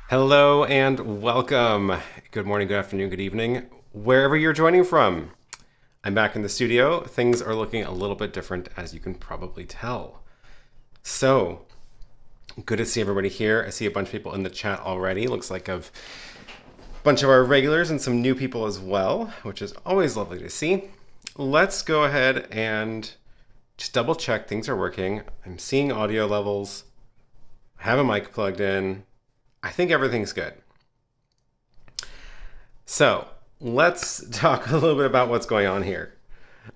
Hello and welcome. Good morning, good afternoon, good evening, wherever you're joining from. I'm back in the studio. Things are looking a little bit different, as you can probably tell. So, good to see everybody here. I see a bunch of people in the chat already. Looks like a bunch of our regulars and some new people as well, which is always lovely to see. Let's go ahead and just double check things are working. I'm seeing audio levels. I have a mic plugged in. I think everything's good. So let's talk a little bit about what's going on here.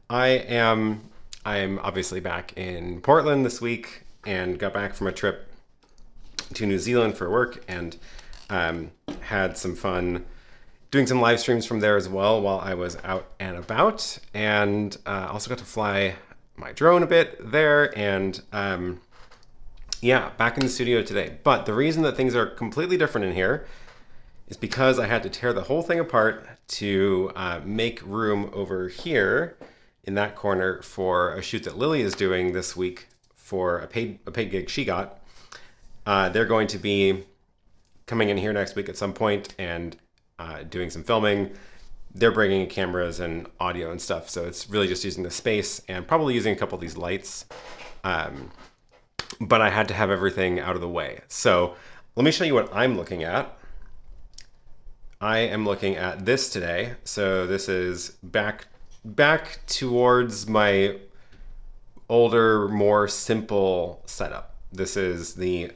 I'm obviously back in Portland this week and got back from a trip to New Zealand for work and had some fun doing some live streams from there as well while I was out and about, and also got to fly my drone a bit there, and yeah, back in the studio today. But the reason that things are completely different in here is because I had to tear the whole thing apart to make room over here in that corner for a shoot that Lily is doing this week for a paid gig she got. They're going to be coming in here next week at some point and doing some filming. They're bringing cameras and audio and stuff, so it's really just using the space and probably using a couple of these lights. But I had to have everything out of the way. So let me show you what I'm looking at. I am looking at this today. So this is back towards my older, more simple setup. This is the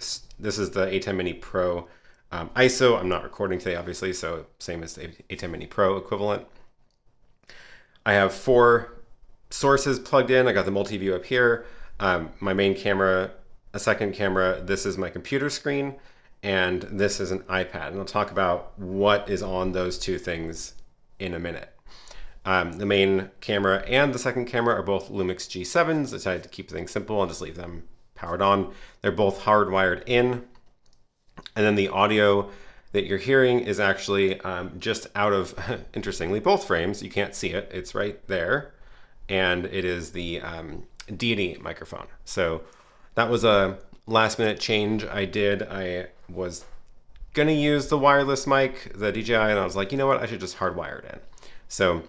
ATEM Mini Pro ISO. I'm not recording today, obviously, so same as the ATEM Mini Pro equivalent. I have 4 sources plugged in. I got the multi-view up here. My main camera, a second camera, this is my computer screen, and this is an iPad. And I'll talk about what is on those two things in a minute. The main camera and the second camera are both Lumix G7s. I decided to keep things simple and just leave them powered on. They're both hardwired in. And then the audio that you're hearing is actually just out of, interestingly, both frames. You can't see it. It's right there. And it is the Deity microphone. So that was a last minute change I did. I was gonna use the wireless mic, the DJI, and I was like, you know what, I should just hardwire it in. So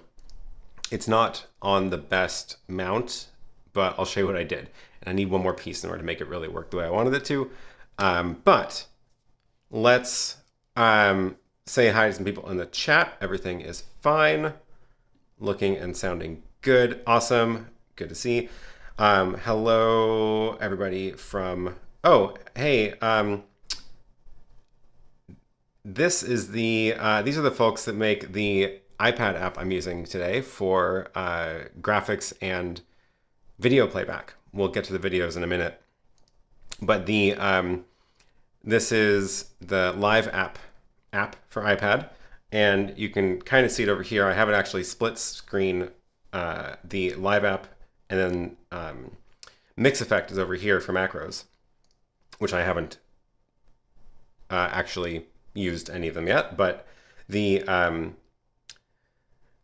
it's not on the best mount, but I'll show you what I did. And I need one more piece in order to make it really work the way I wanted it to. But let's say hi to some people in the chat. Everything is fine. Looking and sounding good. Awesome. Good to see. Hello, everybody from, oh, hey, this is the, these are the folks that make the iPad app I'm using today for graphics and video playback. We'll get to the videos in a minute. But the, this is the LiveApp app for iPad, and you can kind of see it over here. I have it actually split screen, the LiveApp, and then MixEffect is over here for macros, which I haven't actually used any of them yet. But the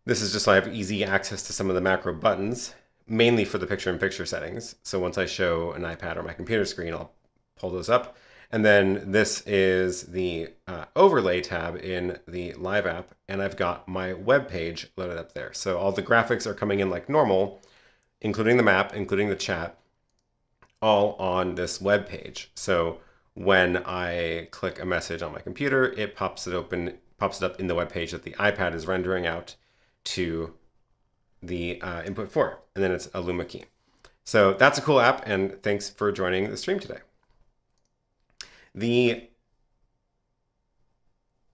this is just so I have easy access to some of the macro buttons, mainly for the picture-in-picture settings. So once I show an iPad or my computer screen, I'll pull those up. And then this is the overlay tab in the LiveApp, and I've got my web page loaded up there. So all the graphics are coming in like normal, including the map, including the chat, all on this web page. So when I click a message on my computer, it pops it up in the web page that the iPad is rendering out to the input for, and then it's a Luma key. So that's a cool app, and thanks for joining the stream today. The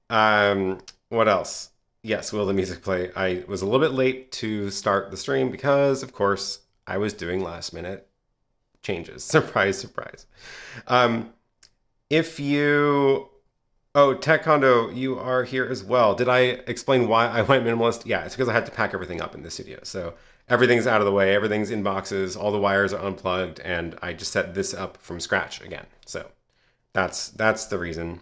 what else? Yes, will the music play? I was a little bit late to start the stream because, of course, I was doing last minute changes. Surprise, surprise. If you, oh, Tech Condo, you are here as well. Did I explain why I went minimalist? Yeah, it's because I had to pack everything up in the studio. So everything's out of the way, everything's in boxes, all the wires are unplugged, and I just set this up from scratch again. So that's the reason.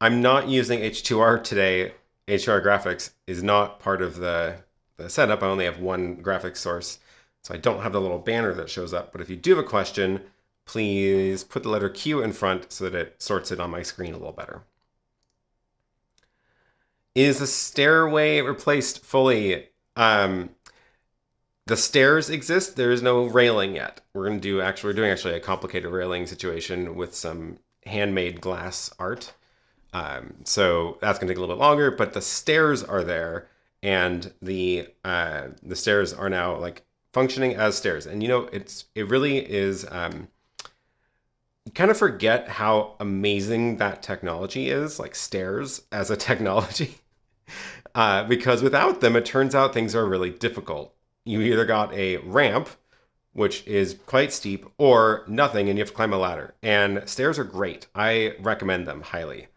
I'm not using H2R today. H2R graphics is not part of the setup. I only have one graphics source, so I don't have the little banner that shows up. But if you do have a question, please put the letter Q in front so that it sorts it on my screen a little better. Is the stairway replaced fully? The stairs exist. There is no railing yet. We're doing actually a complicated railing situation with some handmade glass art. So that's gonna take a little bit longer, but the stairs are there, and the stairs are now like functioning as stairs. And you know, it really is. You kind of forget how amazing that technology is, like stairs as a technology, because without them, it turns out things are really difficult. You either got a ramp, which is quite steep, or nothing, and you have to climb a ladder. And stairs are great. I recommend them highly.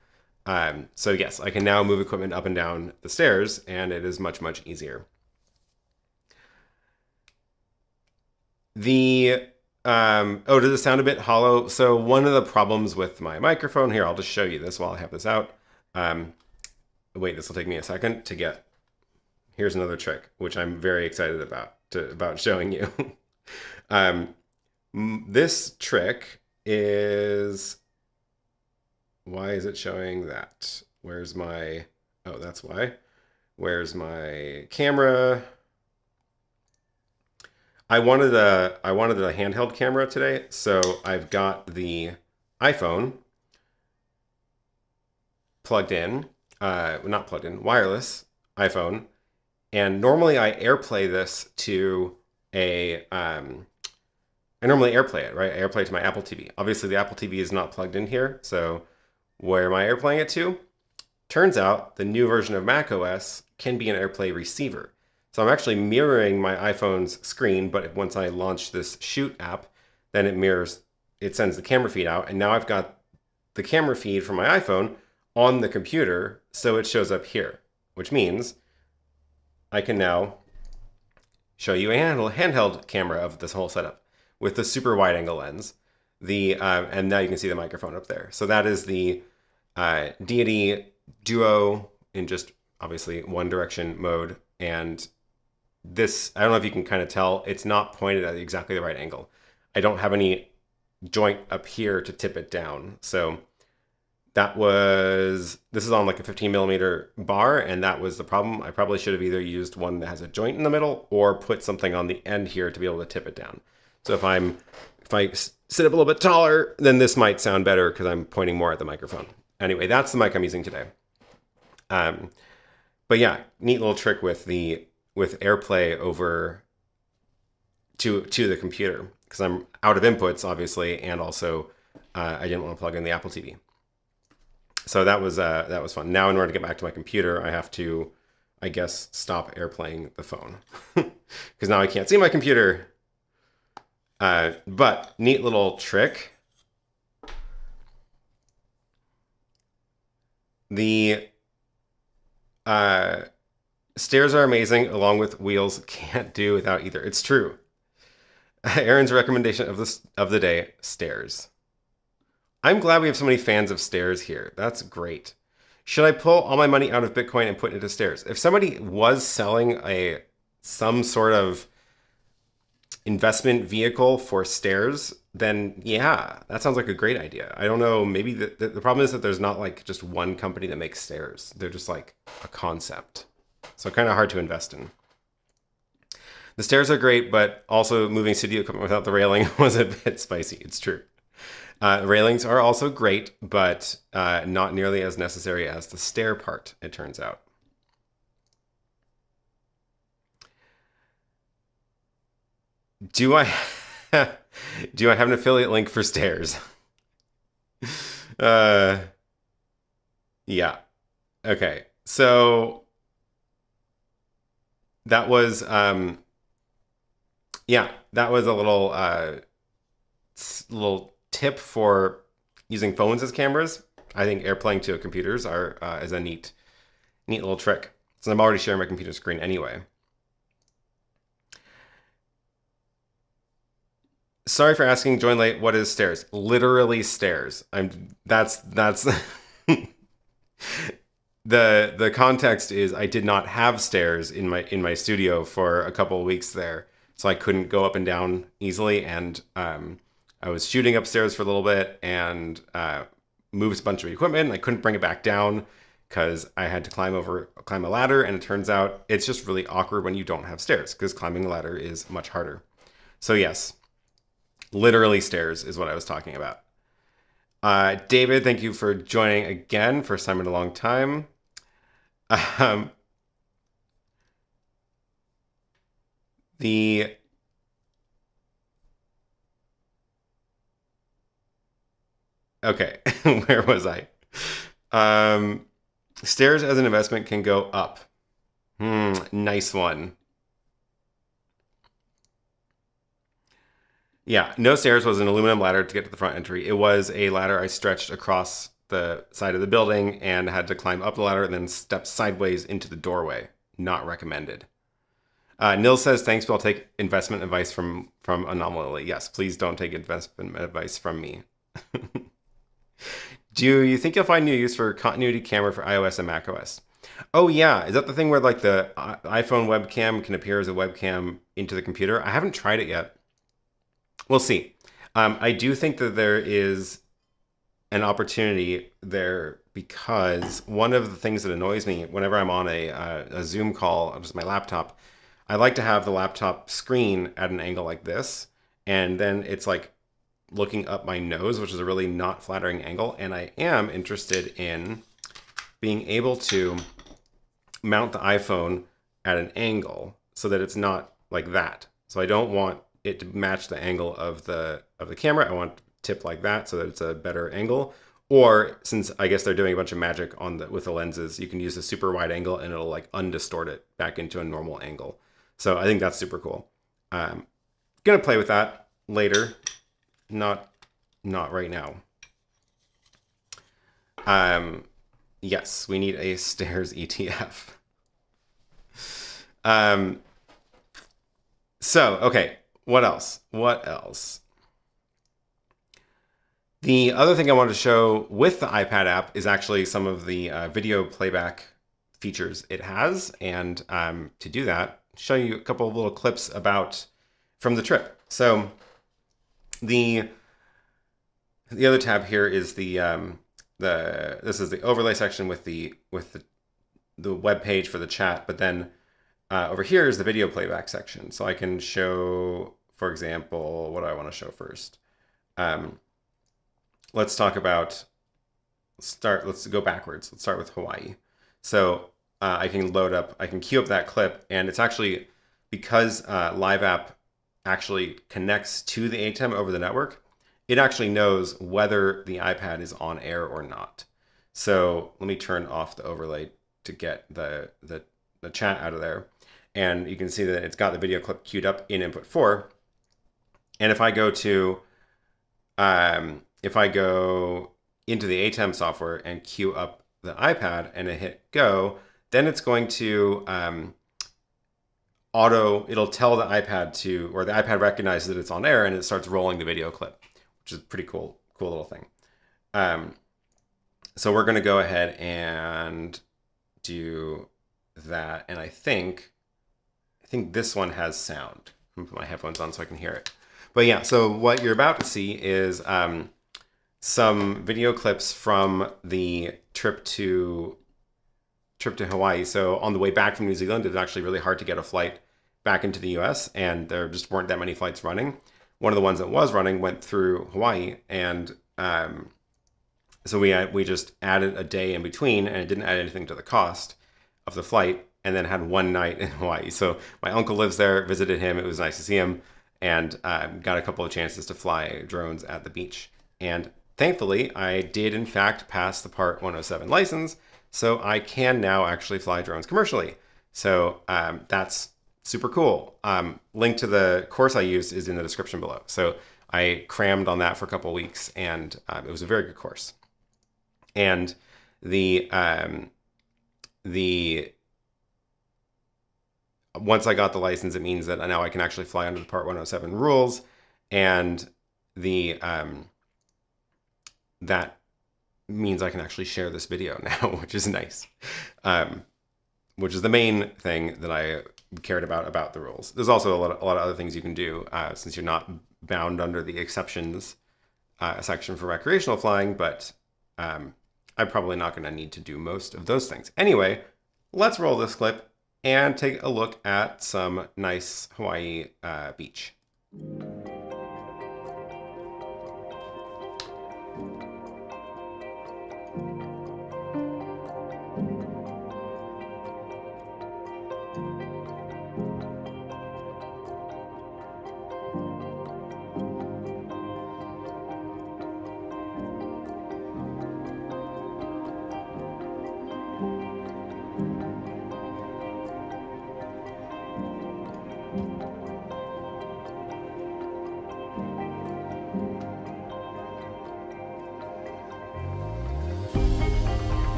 So yes, I can now move equipment up and down the stairs, and it is much, much easier. Oh, does it sound a bit hollow? So one of the problems with my microphone here, I'll just show you this while I have this out. Wait, this will take me a second to get. Here's another trick, which I'm very excited about showing you. This trick is, why is it showing that? Where's my, oh, that's why. Where's my camera? I wanted a handheld camera today, so I've got the iPhone plugged in, not plugged in, wireless iPhone. And normally I AirPlay this to I normally AirPlay it, right? I AirPlay it to my Apple TV. Obviously the Apple TV is not plugged in here, so where am I AirPlaying it to? Turns out the new version of macOS can be an AirPlay receiver. So I'm actually mirroring my iPhone's screen, but once I launch this Shoot app, then it sends the camera feed out, and now I've got the camera feed from my iPhone on the computer, so it shows up here, which means I can now show you a handheld camera of this whole setup with the super wide angle lens. And now you can see the microphone up there. So that is the Deity Duo in just obviously one direction mode. And this, I don't know if you can kind of tell, it's not pointed at exactly the right angle. I don't have any joint up here to tip it down. So this is on like a 15mm bar, and that was the problem. I probably should have either used one that has a joint in the middle or put something on the end here to be able to tip it down. So if I sit up a little bit taller, then this might sound better because I'm pointing more at the microphone. Anyway, that's the mic I'm using today. But yeah, neat little trick with AirPlay over to the computer, because I'm out of inputs obviously, and also I didn't want to plug in the Apple TV. So that was fun. Now in order to get back to my computer, I have to, I guess, stop AirPlaying the phone because now I can't see my computer. But neat little trick. The stairs are amazing, along with wheels. Can't do without either. It's true. Aaron's recommendation of the day: stairs. I'm glad we have so many fans of stairs here. That's great. Should I pull all my money out of Bitcoin and put it into stairs? If somebody was selling some sort of investment vehicle for stairs, then yeah, that sounds like a great idea. I don't know, maybe the problem is that there's not like just one company that makes stairs. They're just like a concept. So kind of hard to invest in. The stairs are great, but also moving studio equipment without the railing was a bit spicy. It's true. Railings are also great, but not nearly as necessary as the stair part, it turns out. Do I have an affiliate link for stairs? Yeah. Okay. So that was yeah, that was a little tip for using phones as cameras. I think AirPlaying to computers is a neat little trick. So I'm already sharing my computer screen anyway. Sorry for asking, join late. What is stairs? Literally stairs. That's the context is I did not have stairs in my studio for a couple of weeks there, so I couldn't go up and down easily, and I was shooting upstairs for a little bit and moved a bunch of equipment. And I couldn't bring it back down because I had to climb a ladder, and it turns out it's just really awkward when you don't have stairs because climbing a ladder is much harder. So yes, literally stairs is what I was talking about. David, thank you for joining again. First time in a long time. Okay, where was I? Stairs as an investment can go up. Nice one. Yeah, no stairs was an aluminum ladder to get to the front entry. It was a ladder I stretched across the side of the building and had to climb up the ladder and then step sideways into the doorway. Not recommended. Nil says, thanks, but I'll take investment advice from Anomaly. Yes, please don't take investment advice from me. Do you think you'll find new use for continuity camera for iOS and macOS? Oh yeah, is that the thing where like the iPhone webcam can appear as a webcam into the computer? I haven't tried it yet. We'll see. I do think that there is an opportunity there because one of the things that annoys me whenever I'm on a Zoom call on just my laptop, I like to have the laptop screen at an angle like this, and then it's like looking up my nose, which is a really not flattering angle. And I am interested in being able to mount the iPhone at an angle so that it's not like that. So I don't want it to match the angle of the camera. I want it to tip like that so that it's a better angle. Or since I guess they're doing a bunch of magic with the lenses, you can use a super wide angle and it'll like undistort it back into a normal angle. So I think that's super cool. Gonna play with that later. Not right now. Yes, we need a stairs ETF. So, okay, what else? The other thing I wanted to show with the iPad app is actually some of the video playback features it has. And to do that, show you a couple of little clips from the trip. So the other tab here is this is the overlay section with the web page for the chat, but then over here is the video playback section. So I can show, for example, what do I want to show first? Let's talk about let's go backwards. Let's start with Hawaii. So I can queue up that clip, and it's actually because LiveApp actually connects to the ATEM over the network, it actually knows whether the iPad is on air or not. So let me turn off the overlay to get the chat out of there. And you can see that it's got the video clip queued up in input 4. And if I go into the ATEM software and queue up the iPad and I hit go, then it's going to it'll tell the iPad or the iPad recognizes that it's on air and it starts rolling the video clip, which is a pretty cool little thing. So we're going to go ahead and do that. And I think this one has sound. I'm going to put my headphones on so I can hear it. But yeah, so what you're about to see is some video clips from the trip to Hawaii. So on the way back from New Zealand, it was actually really hard to get a flight back into the US, and there just weren't that many flights running. One of the ones that was running went through Hawaii, and so we just added a day in between, and it didn't add anything to the cost of the flight, and then had one night in Hawaii. So my uncle lives there, visited him. It was nice to see him, and got a couple of chances to fly drones at the beach. And thankfully, I did in fact pass the Part 107 license, so I can now actually fly drones commercially. So that's super cool. Link to the course I used is in the description below. So I crammed on that for a couple of weeks, and it was a very good course. And once I got the license, it means that now I can actually fly under the Part 107 rules, and that means I can actually share this video now, which is nice. Which is the main thing that I cared about the rules. There's also a lot of other things you can do since you're not bound under the exceptions section for recreational flying, but I'm probably not going to need to do most of those things. Anyway, let's roll this clip and take a look at some nice Hawaii beach.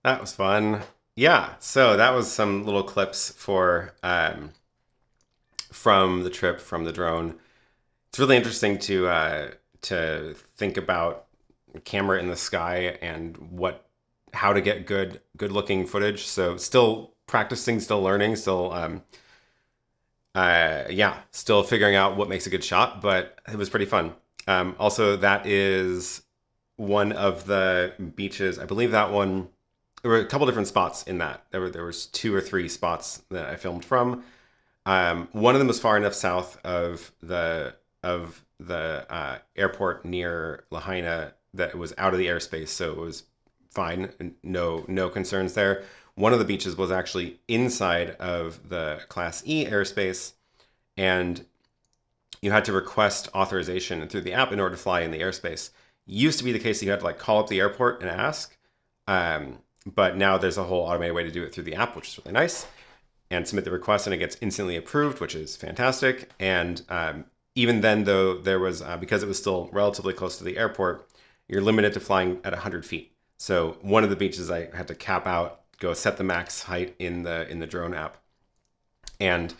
That was fun. Yeah, so that was some little clips for from the trip, from the drone. It's really interesting to think about camera in the sky and how to get good looking footage. So still practicing, still learning, still still figuring out what makes a good shot, but it was pretty fun. Also, that is one of the beaches. I believe that one. There were a couple different spots in that. There was 2 or 3 spots that I filmed from. One of them was far enough south of the airport near Lahaina that it was out of the airspace, so it was fine. No concerns there. One of the beaches was actually inside of the Class E airspace, and you had to request authorization through the app in order to fly in the airspace. Used to be the case that you had to like call up the airport and ask. But now there's a whole automated way to do it through the app, which is really nice, and submit the request and it gets instantly approved, which is fantastic. And even then, though, there was, because it was still relatively close to the airport, you're limited to flying at 100 feet. So one of the beaches I had to cap out, go set the max height in the drone app and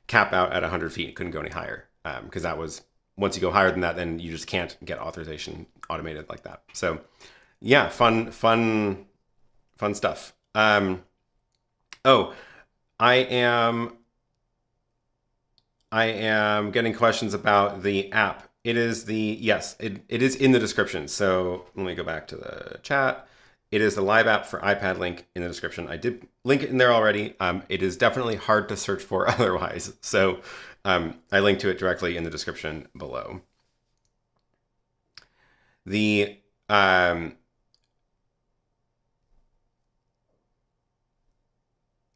cap out at 100 feet. Couldn't go any higher because that was, once you go higher than that, then you just can't get authorization automated like that. So yeah, fun stuff. Oh, I am getting questions about the app. It is yes, it is in the description. So let me go back to the chat. It is the LiveApp for iPad link in the description. I did link it in there already. It is definitely hard to search for otherwise. So I linked to it directly in the description below. The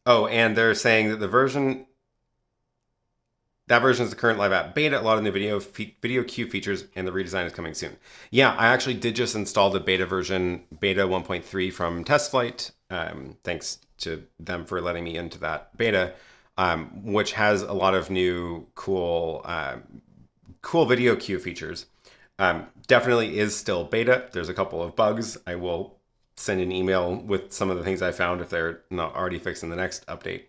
oh, and they're saying that that version is the current LiveApp beta. A lot of new video queue features, and the redesign is coming soon. Yeah, I actually did just install the beta version, beta 1.3 from TestFlight. Thanks to them for letting me into that beta, which has a lot of new cool video queue features. Definitely is still beta. There's a couple of bugs. I will send an email with some of the things I found if they're not already fixed in the next update.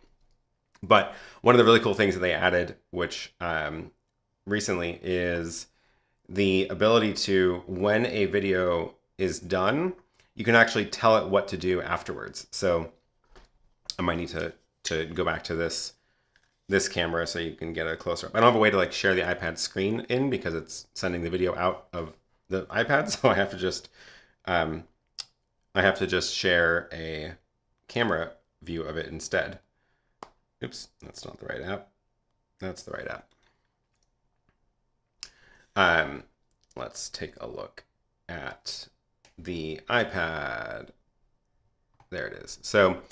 But one of the really cool things that they added, which recently, is the ability to, when a video is done, you can actually tell it what to do afterwards. So I might need to go back to this camera so you can get a closer up. I don't have a way to like share the iPad screen in because it's sending the video out of the iPad, so I have to just share a camera view of it instead. Oops, that's not the right app. That's the right app. Let's take a look at the iPad. There it is. So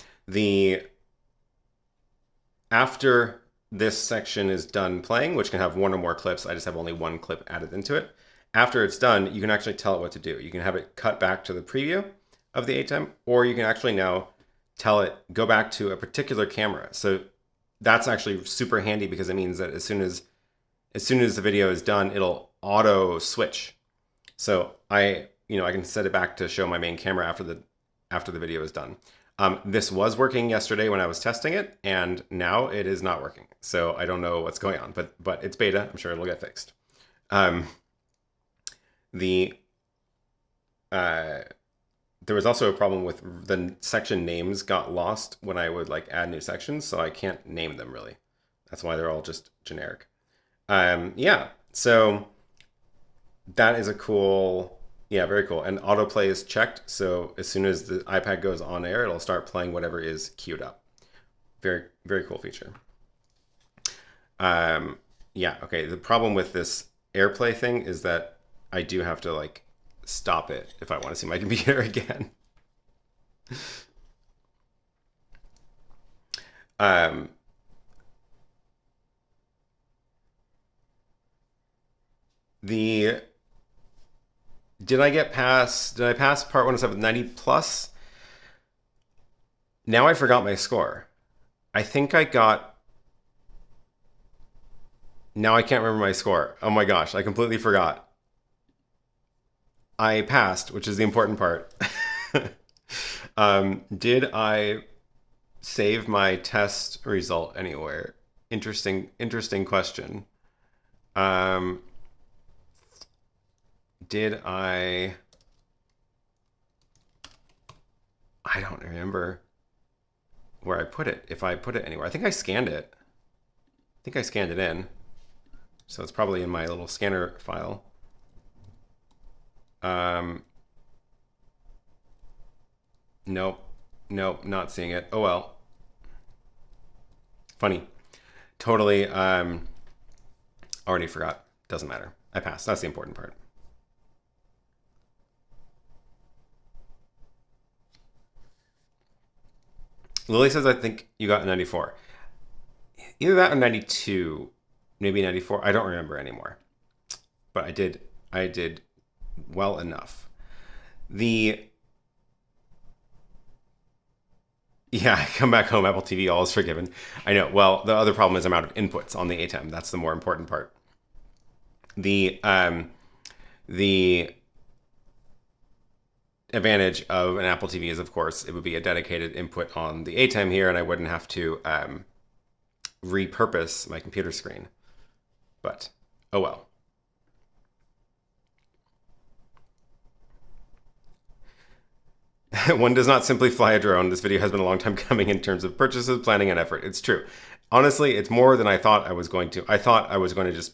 after this section is done playing, which can have one or more clips, I just have only one clip added into it. After it's done, you can actually tell it what to do. You can have it cut back to the preview, of the ATEM, or you can actually now tell it, go back to a particular camera. So that's actually super handy because it means that as soon as the video is done, it'll auto switch. So I can set it back to show my main camera after the video is done. This was working yesterday when I was testing it, and now it is not working. So I don't know what's going on, but it's beta. I'm sure it'll get fixed. There was also a problem with the section names got lost when I would like add new sections, so I can't name them really. That's why they're all just generic. Yeah, so that is a cool, yeah, very cool. And autoplay is checked, so as soon as the iPad goes on air, it'll start playing whatever is queued up. Very, very cool feature. Yeah, okay, the problem with this AirPlay thing is that I do have to like stop it if I want to see my computer again. Did I pass part 1 of 7 90 plus? Now I forgot my score. I think I got, now I can't remember my score. Oh my gosh, I completely forgot. I passed, which is the important part. Did I save my test result anywhere? Interesting question. Did I don't remember where I put it. If I put it anywhere. I think I scanned it. I think I scanned it in. So it's probably in my little scanner file. Nope, not seeing it. Oh well. Funny. Totally, already forgot. Doesn't matter. I passed. That's the important part. Lily says, I think you got a 94. Either that or 92, maybe 94. I don't remember anymore. But I did well enough. Yeah, come back home, Apple TV, all is forgiven. I know. Well, the other problem is I'm out of inputs on the ATEM. That's the more important part. The advantage of an Apple TV is, of course, it would be a dedicated input on the ATEM here, and I wouldn't have to repurpose my computer screen. But, oh well. One does not simply fly a drone. This video has been a long time coming in terms of purchases, planning, and effort. It's true. Honestly, it's more than I thought I was going to. I thought I was going to just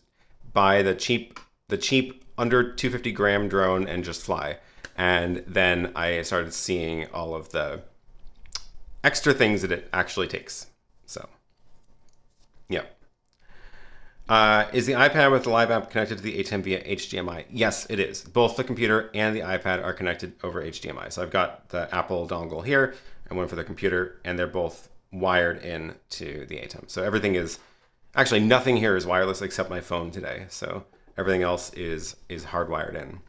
buy the cheap under 250 gram drone and just fly. And then I started seeing all of the extra things that it actually takes. So, yeah. Is the iPad with the LiveApp connected to the ATEM via HDMI? Yes, it is. Both the computer and the iPad are connected over HDMI. So I've got the Apple dongle here and one for the computer, and they're both wired in to the ATEM. So everything is, actually nothing here is wireless except my phone today. So everything else is hardwired in.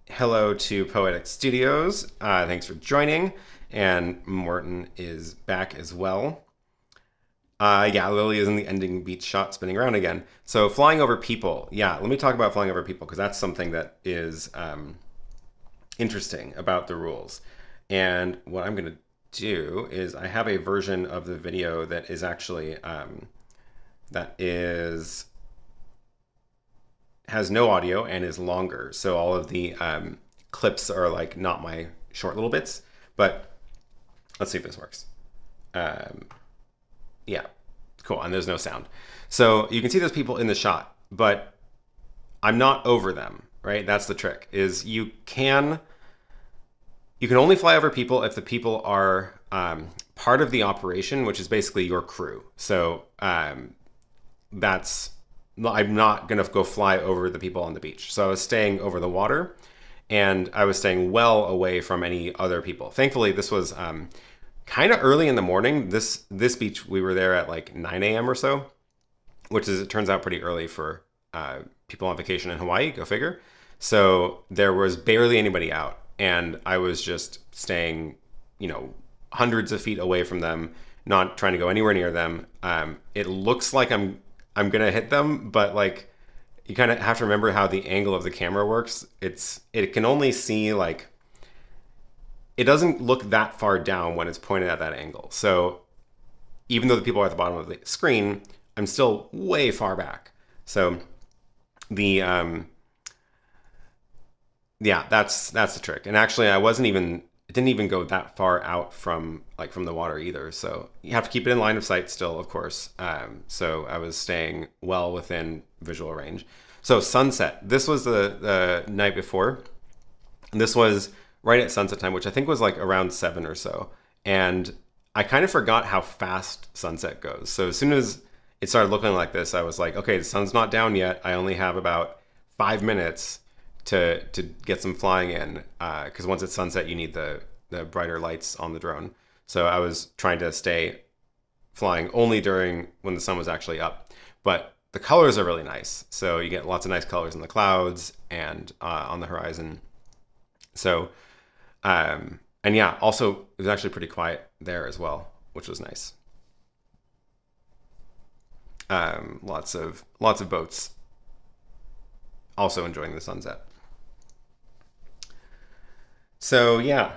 Hello to Poetic Studios. Thanks for joining. And Morton is back as well. Yeah, Lily is in the ending beach shot spinning around again. So flying over people. Yeah, let me talk about flying over people because that's something that is interesting about the rules. And what I'm going to do is I have a version of the video that is actually, has no audio and is longer. So all of the clips are like not my short little bits, but let's see if this works. Yeah, cool, and there's no sound. So you can see those people in the shot, but I'm not over them, right? That's the trick, is you can only fly over people if the people are part of the operation, which is basically your crew. So I'm not going to go fly over the people on the beach. So I was staying over the water, and I was staying well away from any other people. Thankfully, this was kind of early in the morning. This beach, we were there at like 9 a.m. or so. which is, it turns out, pretty early for people on vacation in Hawaii, go figure. So there was barely anybody out, and I was just staying, you know, hundreds of feet away from them, not trying to go anywhere near them. It looks like I'm gonna hit them, but like, you kind of have to remember how the angle of the camera works. It can only see, like, it doesn't look that far down when it's pointed at that angle. So even though the people are at the bottom of the screen, I'm still way far back. So the yeah, that's the trick. And actually, it didn't even go that far out from the water either. So you have to keep it in line of sight still, of course. So I was staying well within visual range. So sunset, this was the night before. And this was right at sunset time, which I think was like around 7 or so. And I kind of forgot how fast sunset goes. So as soon as it started looking like this, I was like, okay, the sun's not down yet. I only have about 5 minutes to get some flying in, because once it's sunset, you need the brighter lights on the drone. So I was trying to stay flying only during when the sun was actually up. But the colors are really nice. So you get lots of nice colors in the clouds and on the horizon. So, and yeah, also it was actually pretty quiet there as well, which was nice. Lots of boats also enjoying the sunset. So yeah,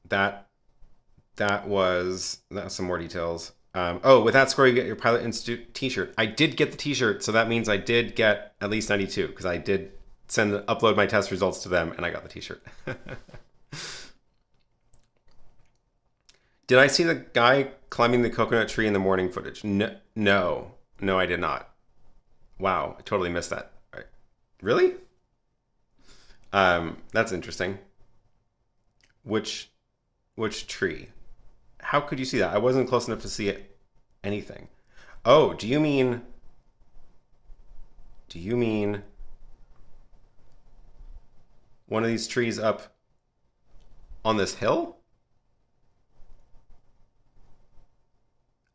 that's some more details. Oh, with that score, you get your Pilot Institute t-shirt. I did get the t-shirt, so that means I did get at least 92, because I did upload my test results to them, and I got the t-shirt. Did I see the guy climbing the coconut tree in the morning footage? No, I did not. Wow, I totally missed that. Right. Really? That's interesting. Which tree? How could you see that? I wasn't close enough to see anything. Oh, do you mean one of these trees up on this hill?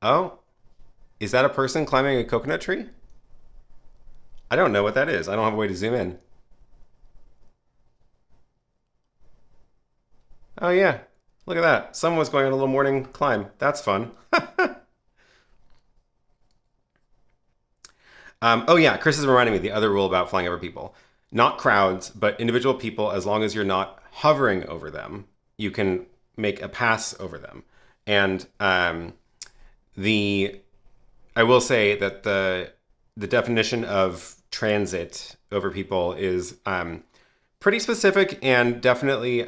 Oh, is that a person climbing a coconut tree? I don't know what that is. I don't have a way to zoom in. Oh yeah, look at that. Someone was going on a little morning climb. That's fun. Oh yeah, Chris is reminding me the other rule about flying over people. Not crowds, but individual people, as long as you're not hovering over them, you can make a pass over them. And I will say that the definition of transit over people is pretty specific, and definitely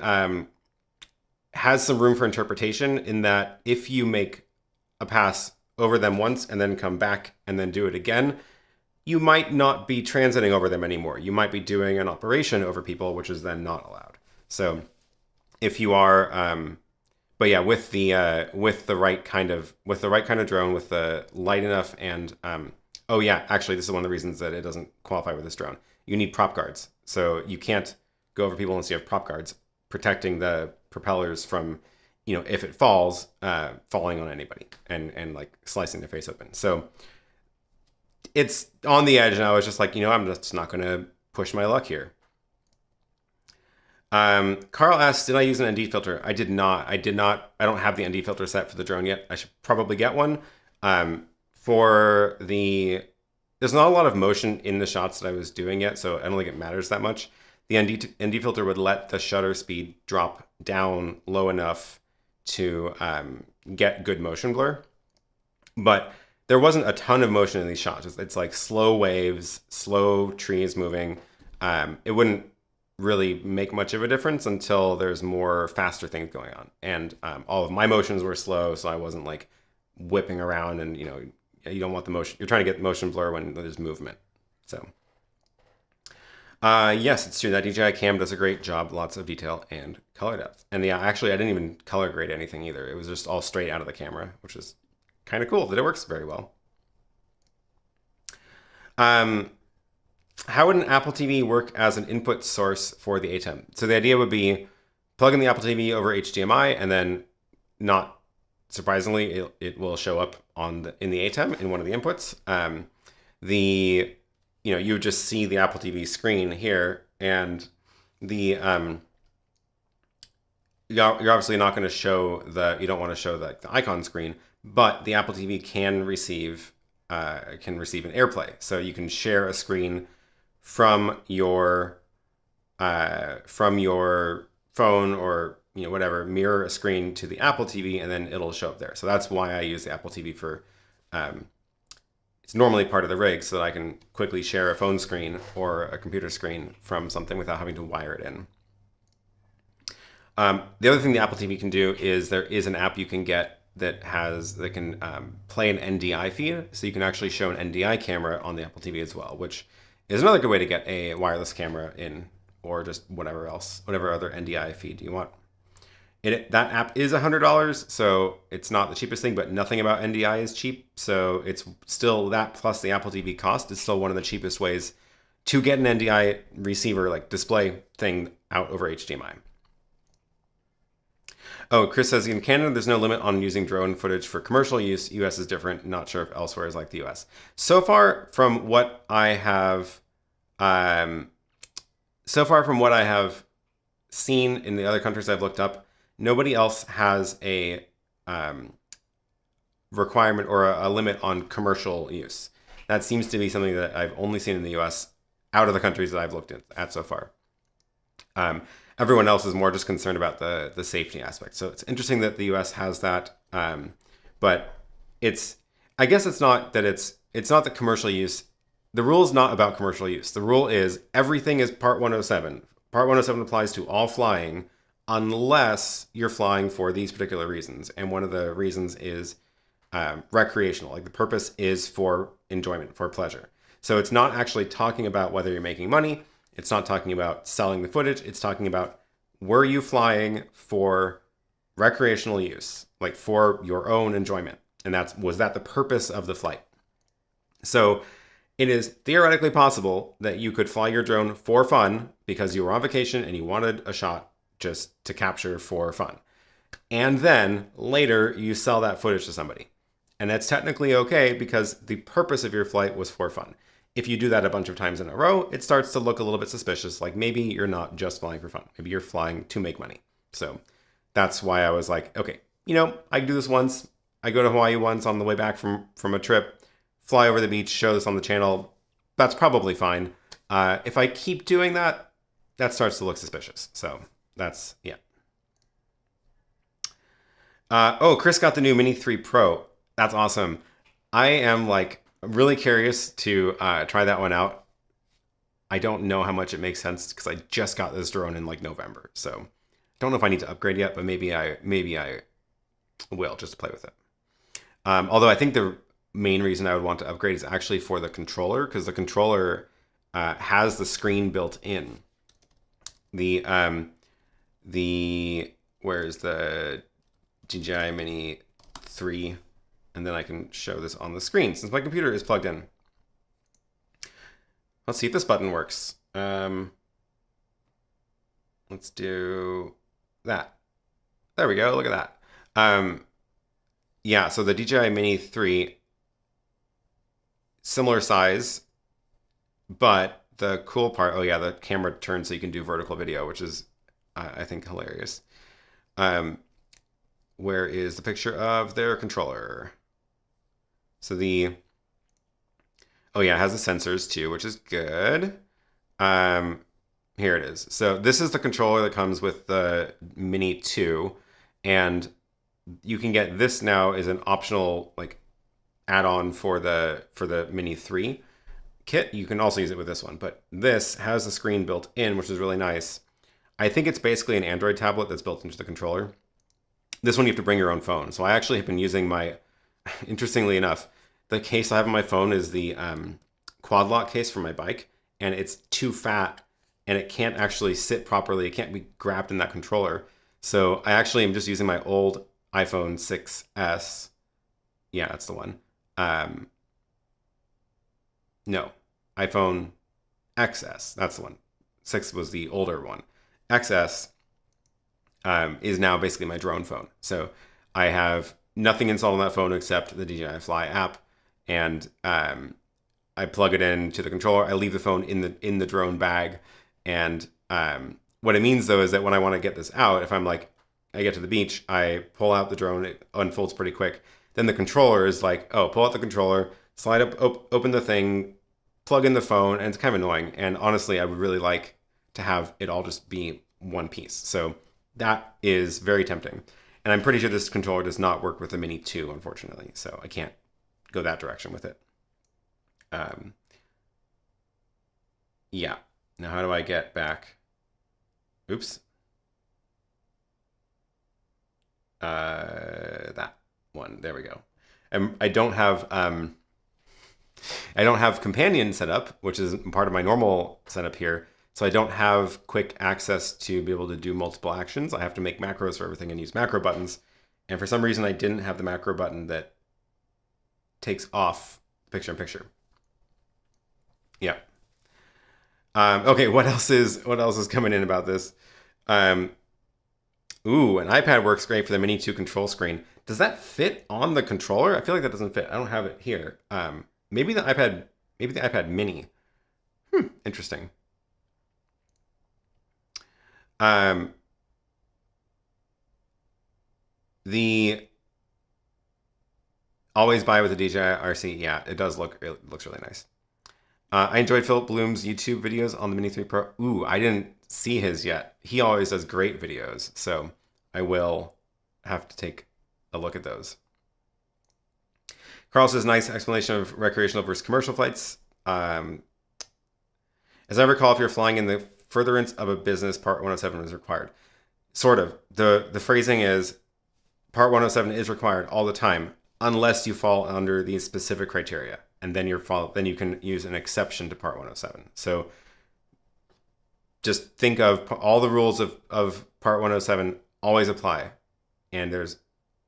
has some room for interpretation, in that if you make a pass over them once and then come back and then do it again, you might not be transiting over them anymore. You might be doing an operation over people, which is then not allowed. So if you are, but yeah, with the right kind of drone, with the light enough, and oh yeah, actually this is one of the reasons that it doesn't qualify with this drone. You need prop guards. So you can't go over people unless you have prop guards protecting the propellers from, you know, if it falls, falling on anybody and like slicing their face open. So it's on the edge, and I was just like, you know, I'm just not going to push my luck here. Carl asks, did I use an ND filter? I did not. I don't have the ND filter set for the drone yet. I should probably get one. There's not a lot of motion in the shots that I was doing yet, so I don't think it matters that much. The ND filter would let the shutter speed drop down low enough to get good motion blur. But there wasn't a ton of motion in these shots. It's like slow waves, slow trees moving. It wouldn't really make much of a difference until there's more faster things going on. And all of my motions were slow, so I wasn't like whipping around, and you know, you don't want the motion. You're trying to get motion blur when there's movement. So yes, it's true that DJI cam does a great job, lots of detail and color depth. And yeah, actually I didn't even color grade anything either. It was just all straight out of the camera, which is kind of cool that it works very well. How would an Apple TV work as an input source for the ATEM? So the idea would be plug in the Apple TV over HDMI and then not surprisingly, it will show up on in the ATEM in one of the inputs. You would just see the Apple TV screen here, and the you're obviously not going to show you don't want to show the icon screen, but the Apple TV can receive an AirPlay, so you can share a screen from your phone, or whatever, mirror a screen to the Apple TV, and then it'll show up there. So that's why I use the Apple TV for. It's normally part of the rig, so that I can quickly share a phone screen or a computer screen from something without having to wire it in. The other thing the Apple TV can do is there is an app you can get that can play an NDI feed, so you can actually show an NDI camera on the Apple TV as well, which is another good way to get a wireless camera in, or just whatever other NDI feed you want. That app is $100, so it's not the cheapest thing, but nothing about NDI is cheap. So it's still that plus the Apple TV cost is still one of the cheapest ways to get an NDI receiver, like display thing, out over HDMI. Oh, Chris says, in Canada, there's no limit on using drone footage for commercial use. US is different. Not sure if elsewhere is like the US. So far from what I have, seen in the other countries I've looked up, nobody else has a requirement or a limit on commercial use. That seems to be something that I've only seen in the US out of the countries that I've looked at so far. Everyone else is more just concerned about the safety aspect. So it's interesting that the US has that, but I guess it's not the commercial use. The rule is not about commercial use. The rule is everything is Part 107. Part 107 applies to all flying, unless you're flying for these particular reasons. And one of the reasons is recreational. Like the purpose is for enjoyment, for pleasure. So it's not actually talking about whether you're making money. It's not talking about selling the footage. It's talking about, were you flying for recreational use, like for your own enjoyment? And was that the purpose of the flight? So it is theoretically possible that you could fly your drone for fun because you were on vacation and you wanted a shot just to capture for fun. And then later you sell that footage to somebody. And that's technically okay because the purpose of your flight was for fun. If you do that a bunch of times in a row, it starts to look a little bit suspicious. Like maybe you're not just flying for fun. Maybe you're flying to make money. So that's why I was like, okay, I can do this once. I go to Hawaii once on the way back from a trip, fly over the beach, show this on the channel. That's probably fine. If I keep doing that, that starts to look suspicious. So that's, yeah. Chris got the new Mini 3 Pro. That's awesome. I am really curious to try that one out. I don't know how much it makes sense because I just got this drone in November. So don't know if I need to upgrade yet, but maybe I will, just to play with it. Although I think the main reason I would want to upgrade is actually for the controller, because the controller has the screen built in. Where's the DJI Mini 3? And then I can show this on the screen since my computer is plugged in. Let's see if this button works. Let's do that. There we go. Look at that. Yeah, so the DJI Mini 3, similar size, but the cool part, oh yeah, the camera turns so you can do vertical video, which is, I think, hilarious. Where is the picture of their controller? So oh yeah, it has the sensors too, which is good. Here it is. So this is the controller that comes with the Mini 2, and you can get this now as an optional add-on for the Mini 3 kit. You can also use it with this one, but this has the screen built in, which is really nice. I think it's basically an Android tablet that's built into the controller. This one you have to bring your own phone. So I actually have been using interestingly enough, the case I have on my phone is the quad lock case for my bike, and it's too fat and it can't actually sit properly. It can't be grabbed in that controller. So I actually am just using my old iPhone 6S. Yeah, that's the one. No, iPhone XS. That's the one. 6 was the older one. XS is now basically my drone phone. So I have nothing installed on that phone except the DJI Fly app, and I plug it into the controller. I leave the phone in the drone bag, and what it means though is that when I want to get this out, if I'm like, I get to the beach, I pull out the drone, it unfolds pretty quick. Then the controller is like, oh, pull out the controller, slide up, open the thing, plug in the phone, and it's kind of annoying. And honestly, I would really like to have it all just be one piece. So that is very tempting. And I'm pretty sure this controller does not work with the Mini 2, unfortunately. So I can't go that direction with it. Yeah. Now how do I get back? Oops. That one. There we go. I don't have companion set up, which is part of my normal setup here. So I don't have quick access to be able to do multiple actions. I have to make macros for everything and use macro buttons. And for some reason, I didn't have the macro button that takes off picture-in-picture. Yeah. Okay, what else is coming in about this? Ooh, an iPad works great for the Mini 2 control screen. Does that fit on the controller? I feel like that doesn't fit. I don't have it here. Maybe the iPad Mini. Interesting. The always buy with the DJI RC. Yeah, it looks really nice. I enjoyed Philip Bloom's YouTube videos on the Mini 3 Pro. Ooh, I didn't see his yet. He always does great videos, so I will have to take a look at those. Carl says, nice explanation of recreational versus commercial flights. As I recall, if you're flying in the furtherance of a business, Part 107 is required. Sort of. The phrasing is, Part 107 is required all the time, unless you fall under these specific criteria. And then you can use an exception to Part 107. So just think of all the rules of Part 107 always apply. And there's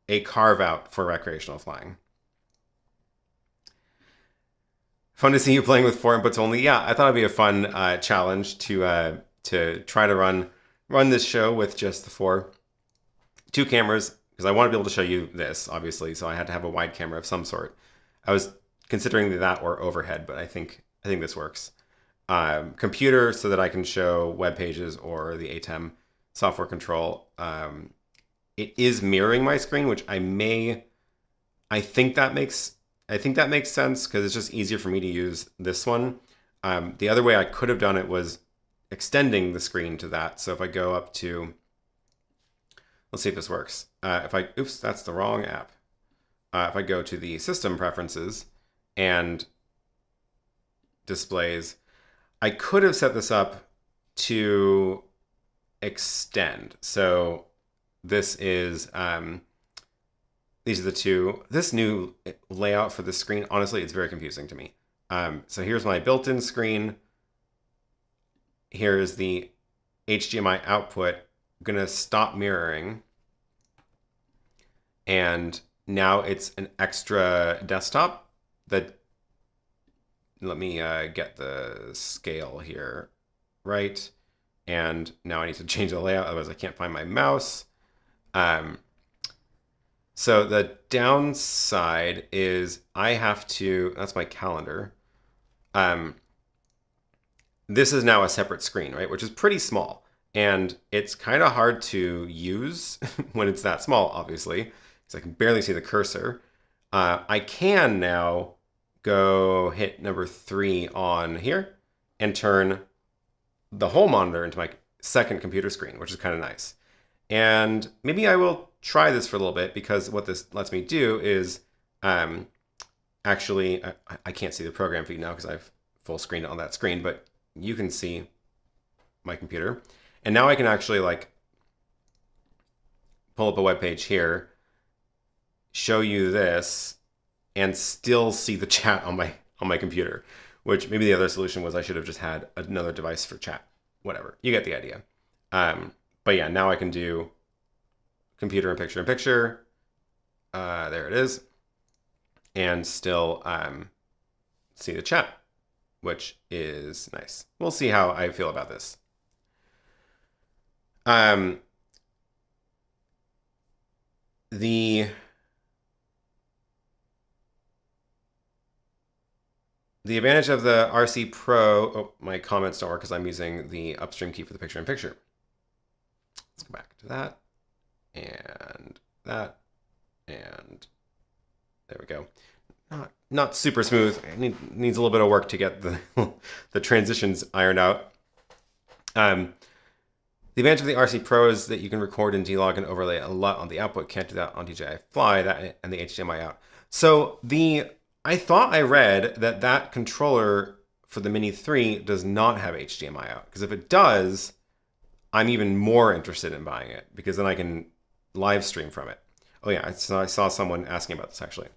a carve out for recreational flying. Fun to see you playing with 4 inputs only. Yeah, I thought it'd be a fun challenge to try to run this show with just the 2 cameras, because I want to be able to show you this, obviously. So I had to have a wide camera of some sort. I was considering that or overhead, but I think this works. Computer, so that I can show web pages or the ATEM software control. It is mirroring my screen, which I think that makes sense because it's just easier for me to use this one. The other way I could have done it was extending the screen to that. So if I go up to, let's see if this works. Oops, that's the wrong app. If I go to the system preferences and displays, I could have set this up to extend. So this is, these are the two. This new layout for the screen, honestly, it's very confusing to me. So here's my built-in screen. Here's the HDMI output. I'm gonna stop mirroring. And now it's an extra desktop that, let me get the scale here, right? And now I need to change the layout, otherwise I can't find my mouse. So the downside is I have to, that's my calendar. This is now a separate screen, right? Which is pretty small. And it's kind of hard to use when it's that small, obviously, because I can barely see the cursor. I can now go hit number 3 on here and turn the whole monitor into my second computer screen, which is kind of nice. And maybe I will try this for a little bit, because what this lets me do is actually, I can't see the program feed now because I've full screened on that screen, but you can see my computer. And now I can actually like pull up a web page here, show you this, and still see the chat on my computer, which maybe the other solution was I should have just had another device for chat. Whatever, you get the idea. But yeah, now I can do computer and picture-in-picture. There it is. And still see the chat, which is nice. We'll see how I feel about this. The advantage of the RC Pro, oh, my comments don't work because I'm using the upstream key for the picture-in-picture. Let's go back to that, and that, and there we go. Not super smooth. It needs a little bit of work to get the the transitions ironed out. The advantage of the RC Pro is that you can record in D-Log and overlay a lot on the output. Can't do that on DJI Fly, that and the HDMI out. So I thought I read that controller for the Mini 3 does not have HDMI out, because if it does, I'm even more interested in buying it, because then I can live stream from it. Oh yeah, I saw someone asking about this actually.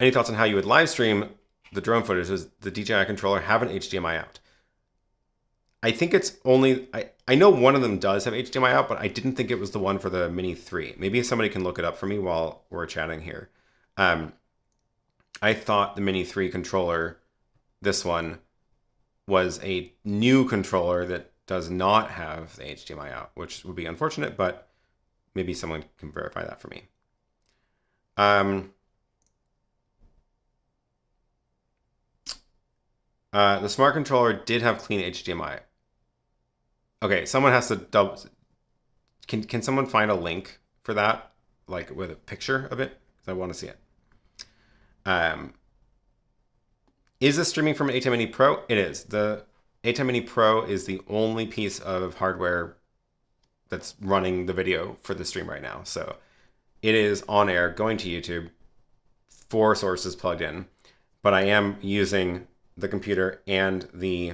Any thoughts on how you would live stream the drone footage? Does the DJI controller have an HDMI out? I think it's only, I know one of them does have HDMI out, but I didn't think it was the one for the Mini 3. Maybe somebody can look it up for me while we're chatting here. I thought the Mini 3 controller, this one, was a new controller that does not have the HDMI out, which would be unfortunate, but maybe someone can verify that for me. The smart controller did have clean HDMI. Okay, someone has to double. Can someone find a link for that, like with a picture of it? Because I want to see it. Is this streaming from an ATEM Mini Pro? It is. The ATEM Mini Pro is the only piece of hardware that's running the video for the stream right now. So it is on air, going to YouTube, 4 sources plugged in, but I am using the computer and the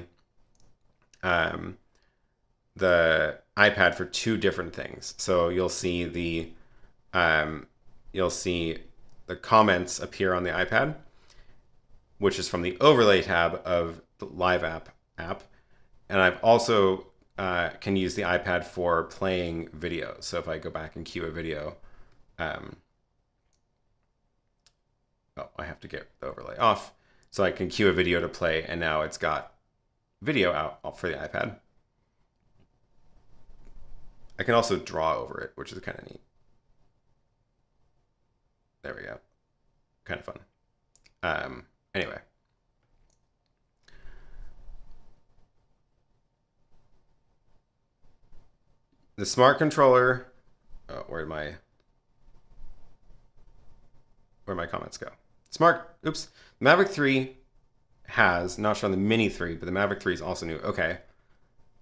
iPad for 2 different things. So you'll see the comments appear on the iPad, which is from the overlay tab of the LiveApp app. And I've also can use the iPad for playing video. So if I go back and queue a video, oh, I have to get the overlay off. So I can queue a video to play, and now it's got video out for the iPad. I can also draw over it, which is kind of neat. There we go. Kind of fun. Anyway. The smart controller, oh, where'd my comments go? Oops. Mavic 3 has, not shown the Mini 3, but the Mavic 3 is also new. Okay.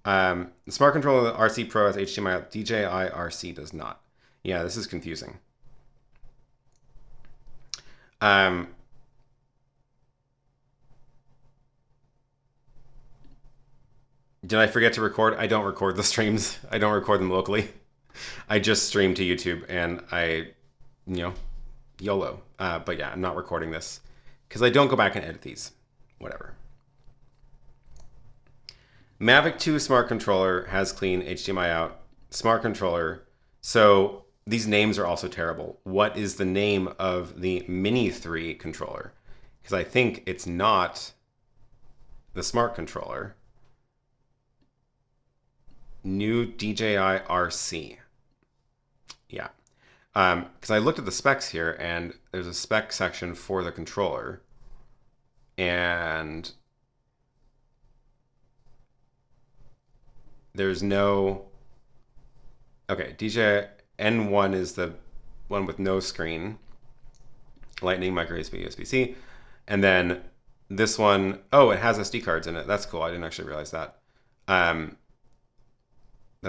The smart controller, the RC Pro has HDMI out. DJI RC does not. Yeah, this is confusing. Did I forget to record? I don't record the streams. I don't record them locally. I just stream to YouTube, and YOLO. But yeah, I'm not recording this because I don't go back and edit these. Whatever. Mavic 2 smart controller has clean HDMI out. Smart controller. So these names are also terrible. What is the name of the Mini 3 controller? Because I think it's not the smart controller. New DJI RC. Yeah. Because I looked at the specs here, and there's a spec section for the controller. And there's no... Okay, DJI N1 is the one with no screen. Lightning, micro USB, USB-C. And then this one, oh, it has SD cards in it. That's cool. I didn't actually realize that. That's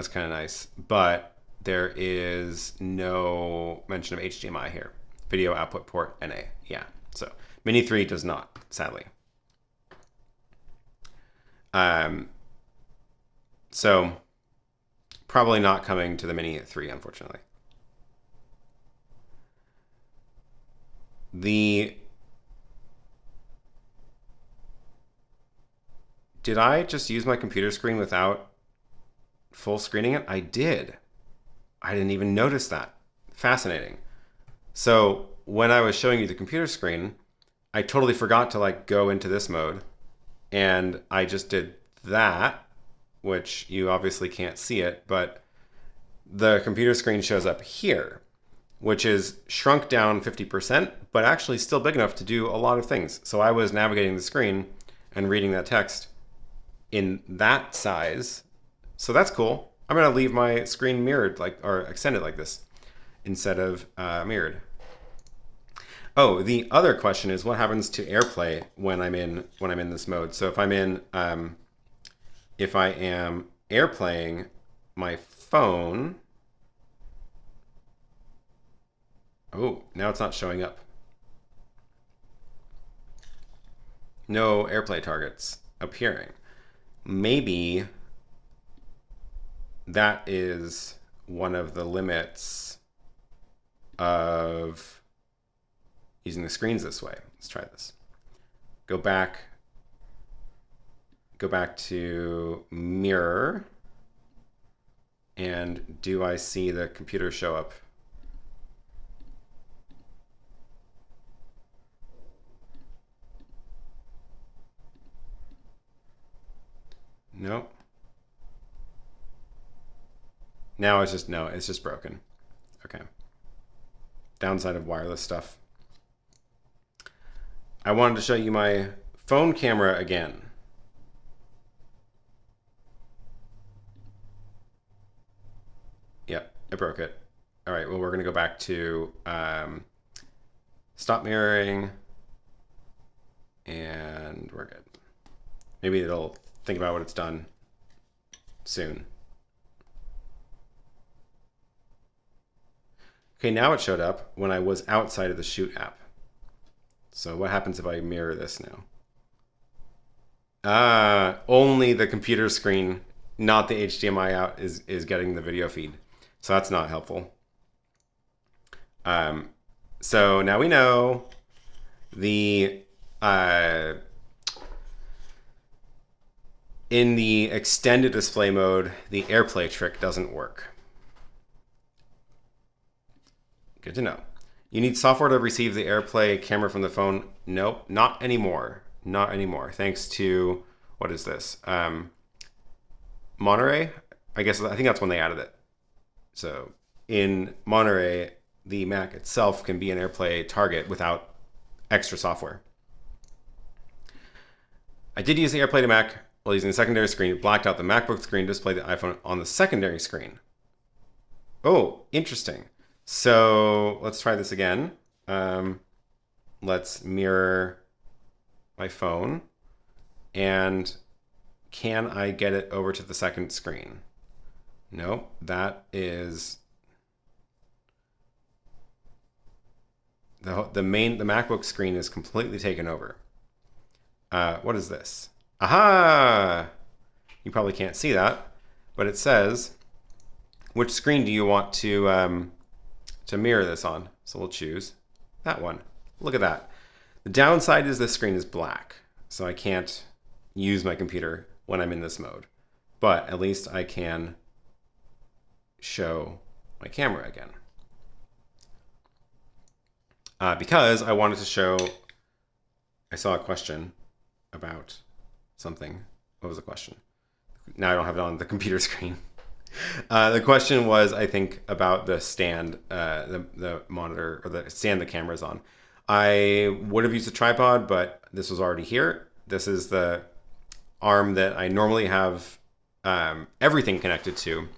kind of nice. But there is no mention of HDMI here. Video output port NA. Yeah. So Mini 3 does not, sadly. So probably not coming to the Mini 3, unfortunately. Did I just use my computer screen without full screening it? I did. I didn't even notice that. Fascinating. So when I was showing you the computer screen, I totally forgot to like go into this mode, and I just did that, which you obviously can't see it, but the computer screen shows up here. which is shrunk down 50%, but actually still big enough to do a lot of things. So I was navigating the screen and reading that text in that size. So that's cool. I'm gonna leave my screen mirrored, or extended like this instead of mirrored. Oh, the other question is what happens to AirPlay when I'm in this mode. So if I am AirPlaying my phone, oh, now it's not showing up. No AirPlay targets appearing. Maybe that is one of the limits of using the screens this way. Let's try this. Go back to mirror, and do I see the computer show up? No. Now it's just broken. Okay. Downside of wireless stuff. I wanted to show you my phone camera again. Yep, I broke it. All right, well, we're gonna go back to stop mirroring, and we're good. Maybe it'll think about what it's done soon. Okay, now it showed up when I was outside of the Shoot app. So what happens if I mirror this now? Only the computer screen, not the HDMI out, is getting the video feed. So that's not helpful. So now we know the in the extended display mode, the AirPlay trick doesn't work. Good to know. You need software to receive the AirPlay camera from the phone. Nope, not anymore. Not anymore. Thanks to, what is this? Monterey? I think that's when they added it. So in Monterey, the Mac itself can be an AirPlay target without extra software. I did use the AirPlay to Mac while using the secondary screen. It blacked out the MacBook screen to display the iPhone on the secondary screen. Oh, interesting. So let's try this again. Let's mirror my phone. And can I get it over to the second screen? No, that is the MacBook screen is completely taken over. What is this? Aha! You probably can't see that, but it says, which screen do you want to mirror this on? So we'll choose that one. Look at that. The downside is this screen is black, so I can't use my computer when I'm in this mode, but at least I can show my camera again. Because I wanted to show, I saw a question about something. What was the question? Now I don't have it on the computer screen. The question was, I think, about the stand, the monitor, or the stand the camera's on. I would have used a tripod, but this was already here. This is the arm that I normally have everything connected to.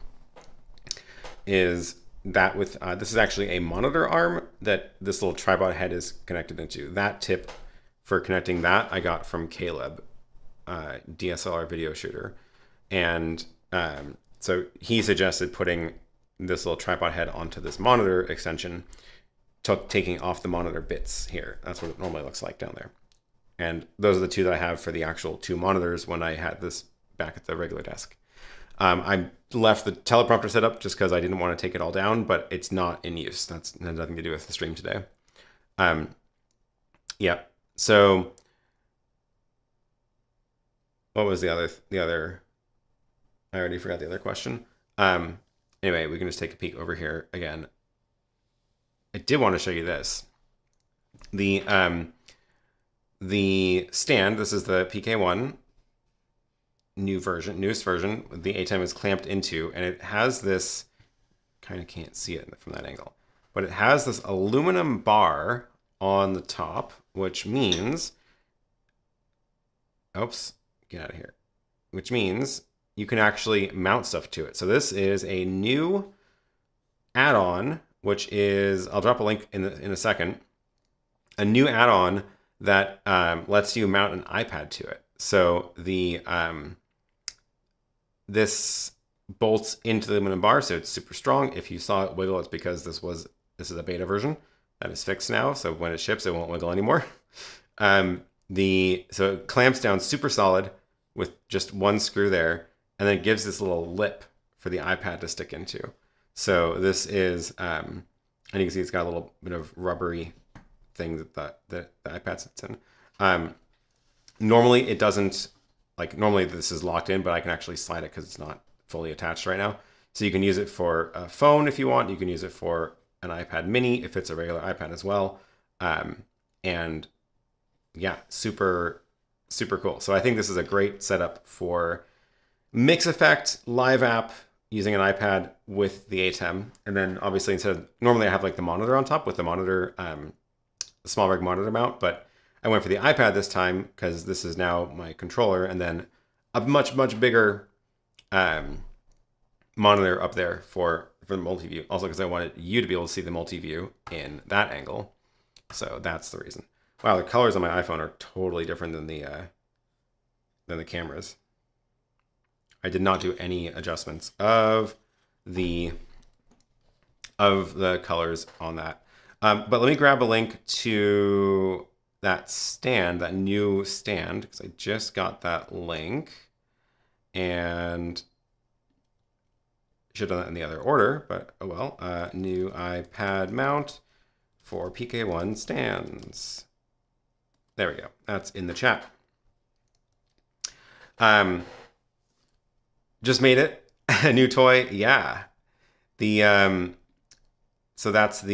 Is that with, this is actually a monitor arm that this little tripod head is connected into. That tip for connecting that I got from Caleb, DSLR video shooter. And so he suggested putting this little tripod head onto this monitor extension, taking off the monitor bits here. That's what it normally looks like down there. And those are the two that I have for the actual two monitors when I had this back at the regular desk. I left the teleprompter set up just because I didn't want to take it all down, but it's not in use. That has nothing to do with the stream today. Yeah. So what was the other? I already forgot the other question. Anyway, we can just take a peek over here again. I did want to show you this. The stand, this is the PK1 newest version. The ATEM is clamped into, and it has this, kind of can't see it from that angle. but it has this aluminum bar on the top, which means, oops, get out of here, which means you can actually mount stuff to it. So this is a new add-on, which is, I'll drop a link in a second, a new add-on that lets you mount an iPad to it. So the this bolts into the aluminum bar, so it's super strong. If you saw it wiggle, it's because this is a beta version that is fixed now. So when it ships, it won't wiggle anymore. So it clamps down super solid with just one screw there, and then it gives this little lip for the iPad to stick into. So this is, and you can see it's got a little bit of rubbery thing that the iPad sits in. Normally it doesn't, like normally this is locked in, but I can actually slide it because it's not fully attached right now. So you can use it for a phone if you want. You can use it for an iPad mini if it's a regular iPad as well. And yeah, super, super cool. So I think this is a great setup for MixEffect, LiveApp, using an iPad with the ATEM. And then obviously normally I have like the monitor on top with the monitor, small rig monitor mount, but I went for the iPad this time because this is now my controller, and then a much, much bigger monitor up there for the multi-view. Also because I wanted you to be able to see the multi-view in that angle. So that's the reason. Wow, the colors on my iPhone are totally different than the cameras. I did not do any adjustments of the colors on that. But let me grab a link to that stand, that new stand, because I just got that link, and should have done that in the other order, but oh well. New iPad mount for PK1 Stands. There we go. That's in the chat. Just made it. A new toy. Yeah. So that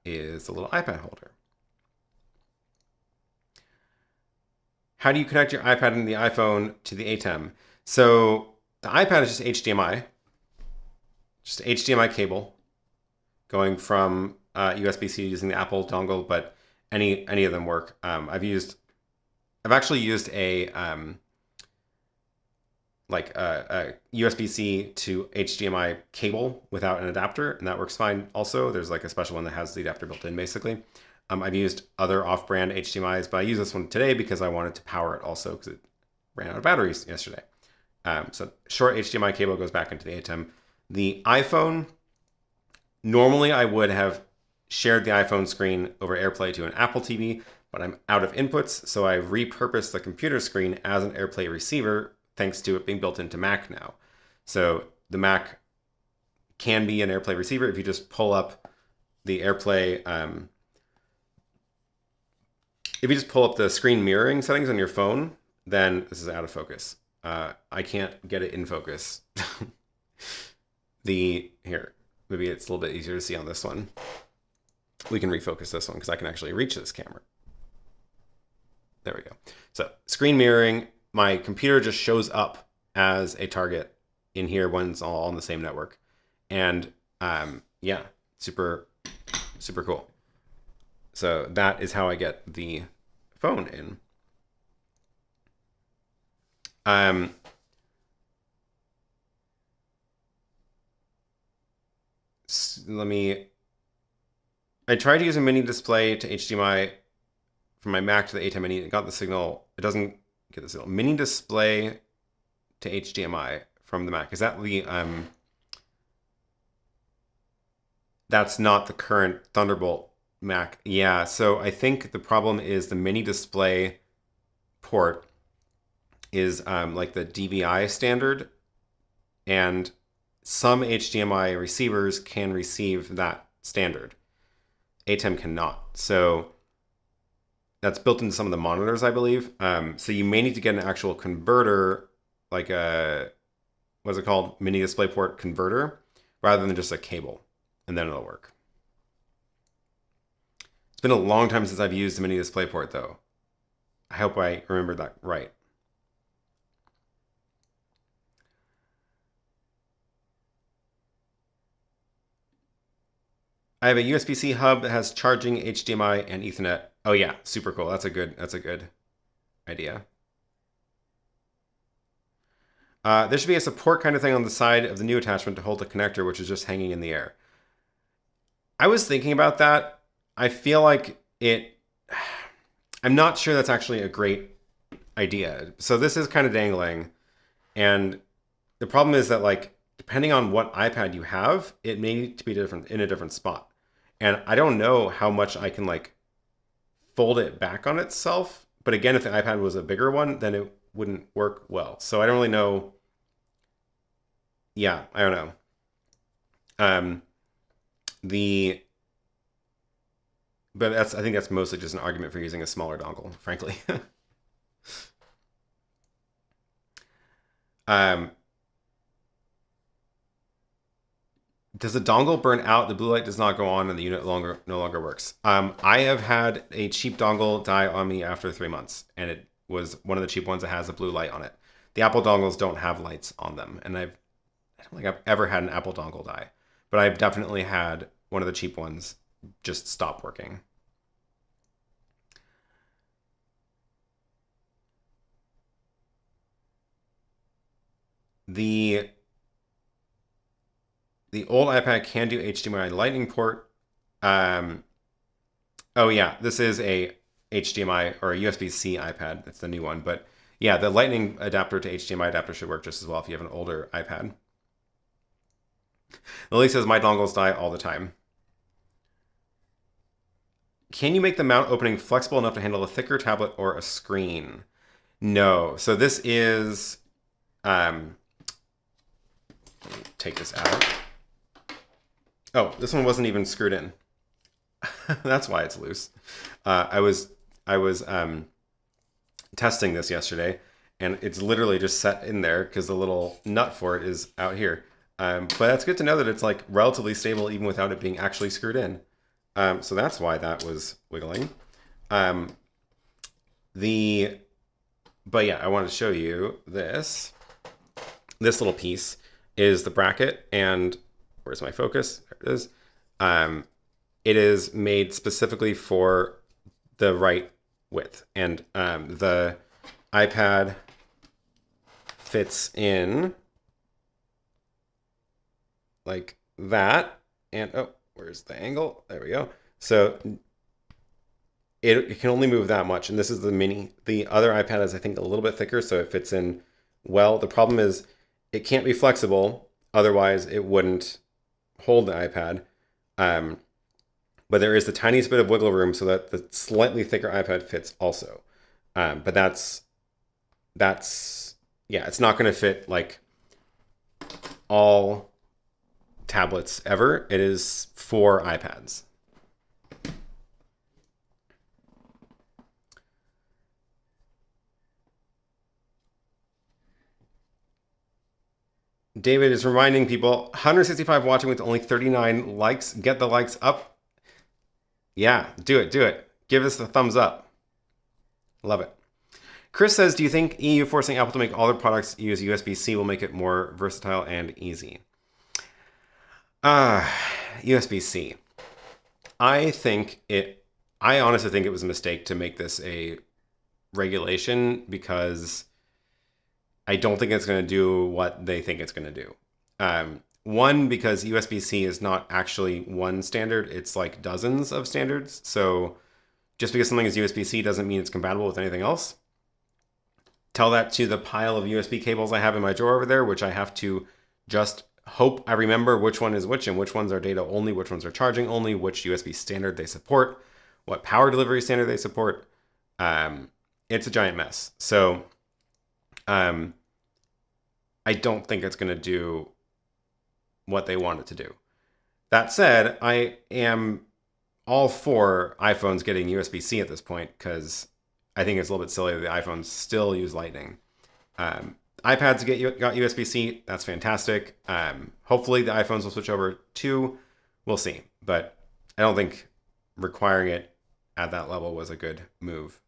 is a little iPad holder. How do you connect your iPad and the iPhone to the ATEM? So the iPad is just HDMI, just HDMI cable going from USB-C using the Apple dongle, but any of them work. I've actually used a USB-C to HDMI cable without an adapter, and that works fine also. There's like a special one that has the adapter built in, basically. I've used other off-brand HDMIs, but I use this one today because I wanted to power it also because it ran out of batteries yesterday. So short HDMI cable goes back into the ATEM. The iPhone, normally I would have shared the iPhone screen over AirPlay to an Apple TV, but I'm out of inputs, so I repurposed the computer screen as an AirPlay receiver thanks to it being built into Mac now. So the Mac can be an AirPlay receiver if you just pull up the AirPlay, if you just pull up the screen mirroring settings on your phone, then this is out of focus. I can't get it in focus. Here, maybe it's a little bit easier to see on this one. We can refocus this one because I can actually reach this camera. There we go. So screen mirroring, my computer just shows up as a target in here when it's all on the same network. And yeah, super, super cool. So that is how I get the phone in. I tried to use a mini display to HDMI from my Mac to the ATEM Mini. It got the signal. It doesn't get the signal. Mini display to HDMI from the Mac. Is that the that's not the current Thunderbolt Mac. Yeah, so I think the problem is the mini display port is like the DVI standard, and some HDMI receivers can receive that standard. ATEM cannot. So that's built into some of the monitors, I believe. So you may need to get an actual converter, like a, what's it called? Mini DisplayPort converter, rather than just a cable, and then it'll work. It's been a long time since I've used the Mini DisplayPort though. I hope I remembered that right. I have a USB-C hub that has charging, HDMI, and Ethernet. Oh yeah, super cool. That's a good idea. There should be a support kind of thing on the side of the new attachment to hold the connector, which is just hanging in the air. I was thinking about that. I feel like I'm not sure that's actually a great idea. So this is kind of dangling. And the problem is that, like, depending on what iPad you have, it may need to be in a different spot. And I don't know how much I can, like, fold it back on itself. But again, if the iPad was a bigger one, then it wouldn't work well. So I don't really know. Yeah, I don't know. But I think that's mostly just an argument for using a smaller dongle, frankly. Does the dongle burn out? The blue light does not go on and the unit no longer works. I have had a cheap dongle die on me after 3 months, and it was one of the cheap ones that has a blue light on it. The Apple dongles don't have lights on them, and I don't think I've ever had an Apple dongle die, but I've definitely had one of the cheap ones just stop working. The old iPad can do HDMI Lightning port. Oh yeah, this is a HDMI or a USB-C iPad. That's the new one. But yeah, the Lightning adapter to HDMI adapter should work just as well if you have an older iPad. Lily says, my dongles die all the time. Can you make the mount opening flexible enough to handle a thicker tablet or a screen? No. So this is... let me take this out. Oh, this one wasn't even screwed in. That's why it's loose. I was testing this yesterday, and it's literally just set in there because the little nut for it is out here. But that's good to know that it's like relatively stable even without it being actually screwed in. So that's why that was wiggling. But yeah, I wanted to show you this. This little piece is the bracket, and where's my focus? There it is. It is made specifically for the right width, and the iPad fits in like that. And oh, where's the angle? There we go. So it can only move that much, and this is the mini. The other iPad is, I think, a little bit thicker, so it fits in well. The problem is it can't be flexible, otherwise it wouldn't hold the iPad. But there is the tiniest bit of wiggle room so that the slightly thicker iPad fits also. But that's yeah, it's not going to fit like all tablets ever. It is for iPads. David is reminding people, 165 watching with only 39 likes. Get the likes up. Yeah, do it, do it. Give us the thumbs up. Love it. Chris says, do you think EU forcing Apple to make all their products use USB-C will make it more versatile and easy? USB-C. I honestly think it was a mistake to make this a regulation because I don't think it's going to do what they think it's going to do. One, because USB-C is not actually one standard. It's like dozens of standards. So just because something is USB-C doesn't mean it's compatible with anything else. Tell that to the pile of USB cables I have in my drawer over there, which I have to just hope I remember which one is which and which ones are data only, which ones are charging only, which USB standard they support, what power delivery standard they support. It's a giant mess. So I don't think it's going to do what they want it to do. That said, I am all for iPhones getting USB-C at this point because I think it's a little bit silly that the iPhones still use Lightning. iPads got USB-C. That's fantastic. Hopefully the iPhones will switch over too. We'll see. But I don't think requiring it at that level was a good move.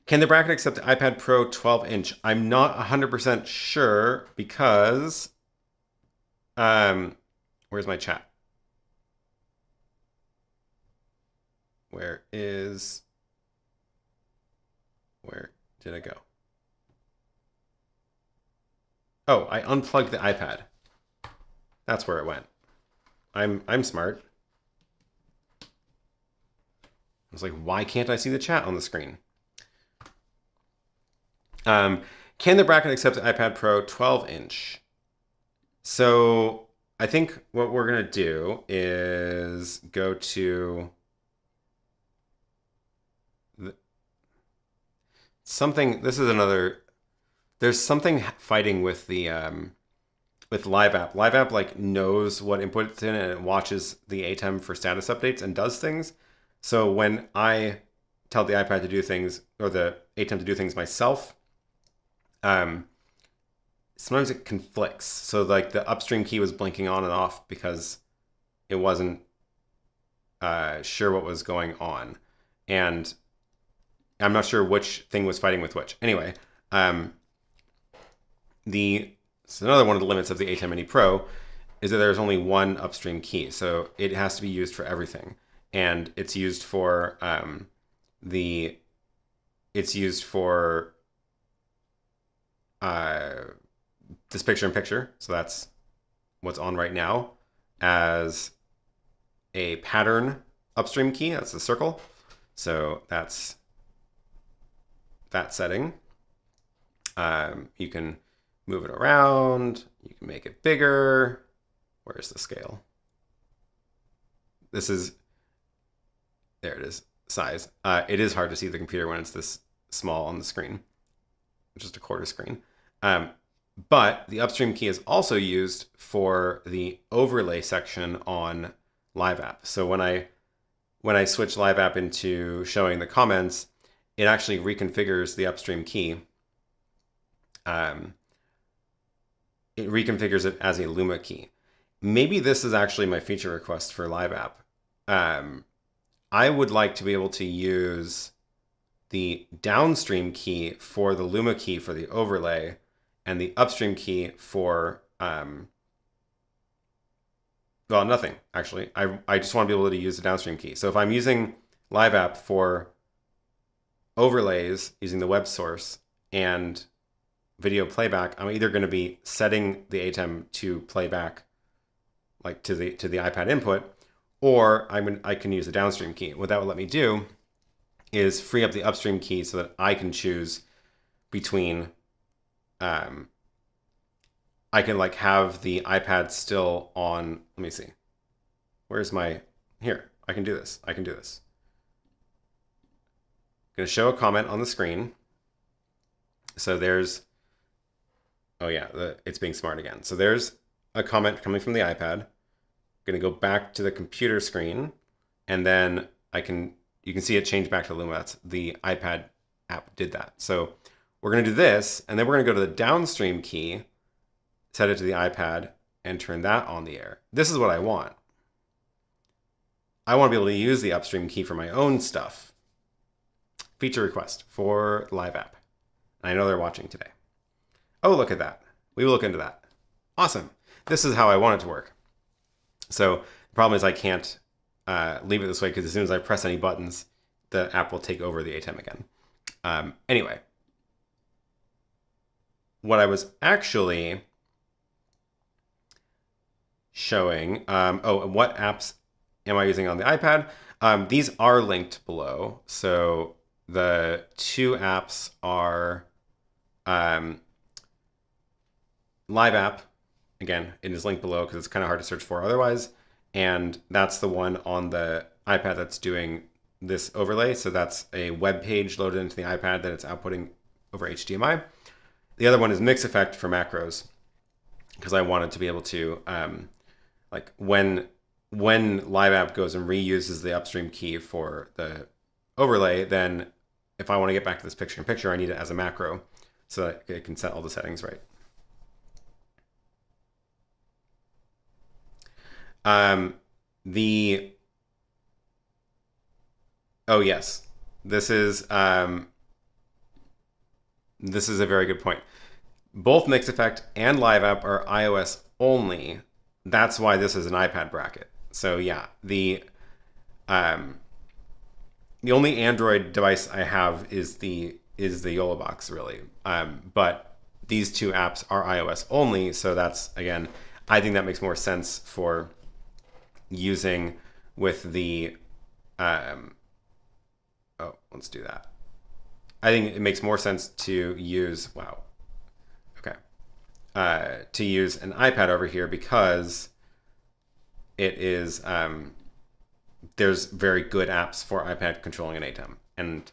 Can the bracket accept the iPad Pro 12-inch? I'm not 100% sure because... where's my chat? where did it go? Oh, I unplugged the iPad. That's where it went. I'm smart. I was like, why can't I see the chat on the screen? Can the bracket accept the iPad Pro 12-inch? So I think what we're going to do is go to something. This is another. There's something fighting with the with LiveApp. LiveApp like knows what input it's in and it watches the ATEM for status updates and does things. So when I tell the iPad to do things or the ATEM to do things myself, sometimes it conflicts. So like the upstream key was blinking on and off because it wasn't sure what was going on. And I'm not sure which thing was fighting with which. Anyway, so another one of the limits of the ATEM Mini Pro is that there's only one upstream key. So it has to be used for everything. And it's used for this picture-in-picture, so that's what's on right now, as a pattern upstream key. That's the circle. So that's that setting. You can move it around. You can make it bigger. Where's the scale? There it is, size. It is hard to see the computer when it's this small on the screen, just a quarter screen. But the upstream key is also used for the overlay section on LiveApp. So when I switch LiveApp into showing the comments, it actually reconfigures the upstream key. It reconfigures it as a Luma key. Maybe this is actually my feature request for LiveApp. I would like to be able to use the downstream key for the Luma key for the overlay and the upstream key for, well, nothing, actually. I just want to be able to use the downstream key. So if I'm using LiveApp for overlays using the web source and video playback, I'm either going to be setting the ATEM to playback like to the iPad input, or I can use the downstream key. What that would let me do is free up the upstream key so that I can choose between, I can like have the iPad still on, let me see. Where's my, here, I can do this. I'm going to show a comment on the screen. So there's, oh yeah, it's being smart again. So there's a comment coming from the iPad. I'm going to go back to the computer screen, and then you can see it change back to Luma. That's the iPad app did that. So we're going to do this, and then we're going to go to the downstream key, set it to the iPad, and turn that on the air. This is what I want. I want to be able to use the upstream key for my own stuff. Feature request for LiveApp. I know they're watching today. Oh, look at that. We will look into that. Awesome. This is how I want it to work. So the problem is I can't leave it this way because as soon as I press any buttons, the app will take over the ATEM again. Anyway, what I was actually showing, what apps am I using on the iPad? These are linked below. So the two apps are LiveApp. Again, it is linked below because it's kind of hard to search for otherwise. And that's the one on the iPad that's doing this overlay. So that's a web page loaded into the iPad that it's outputting over HDMI. The other one is MixEffect for macros, because I wanted to be able to, like when LiveApp goes and reuses the upstream key for the overlay, then if I want to get back to this picture-in-picture, I need it as a macro so that it can set all the settings right. Oh yes, this is a very good point. Both MixEffect and LiveApp are iOS only. That's why this is an iPad bracket. So yeah, the only Android device I have is the YoloBox, really. But these two apps are iOS only, so that's, again, I think that makes more sense for using with the let's do that. I think it makes more sense to use to use an iPad over here, because it is there's very good apps for iPad controlling an ATEM, and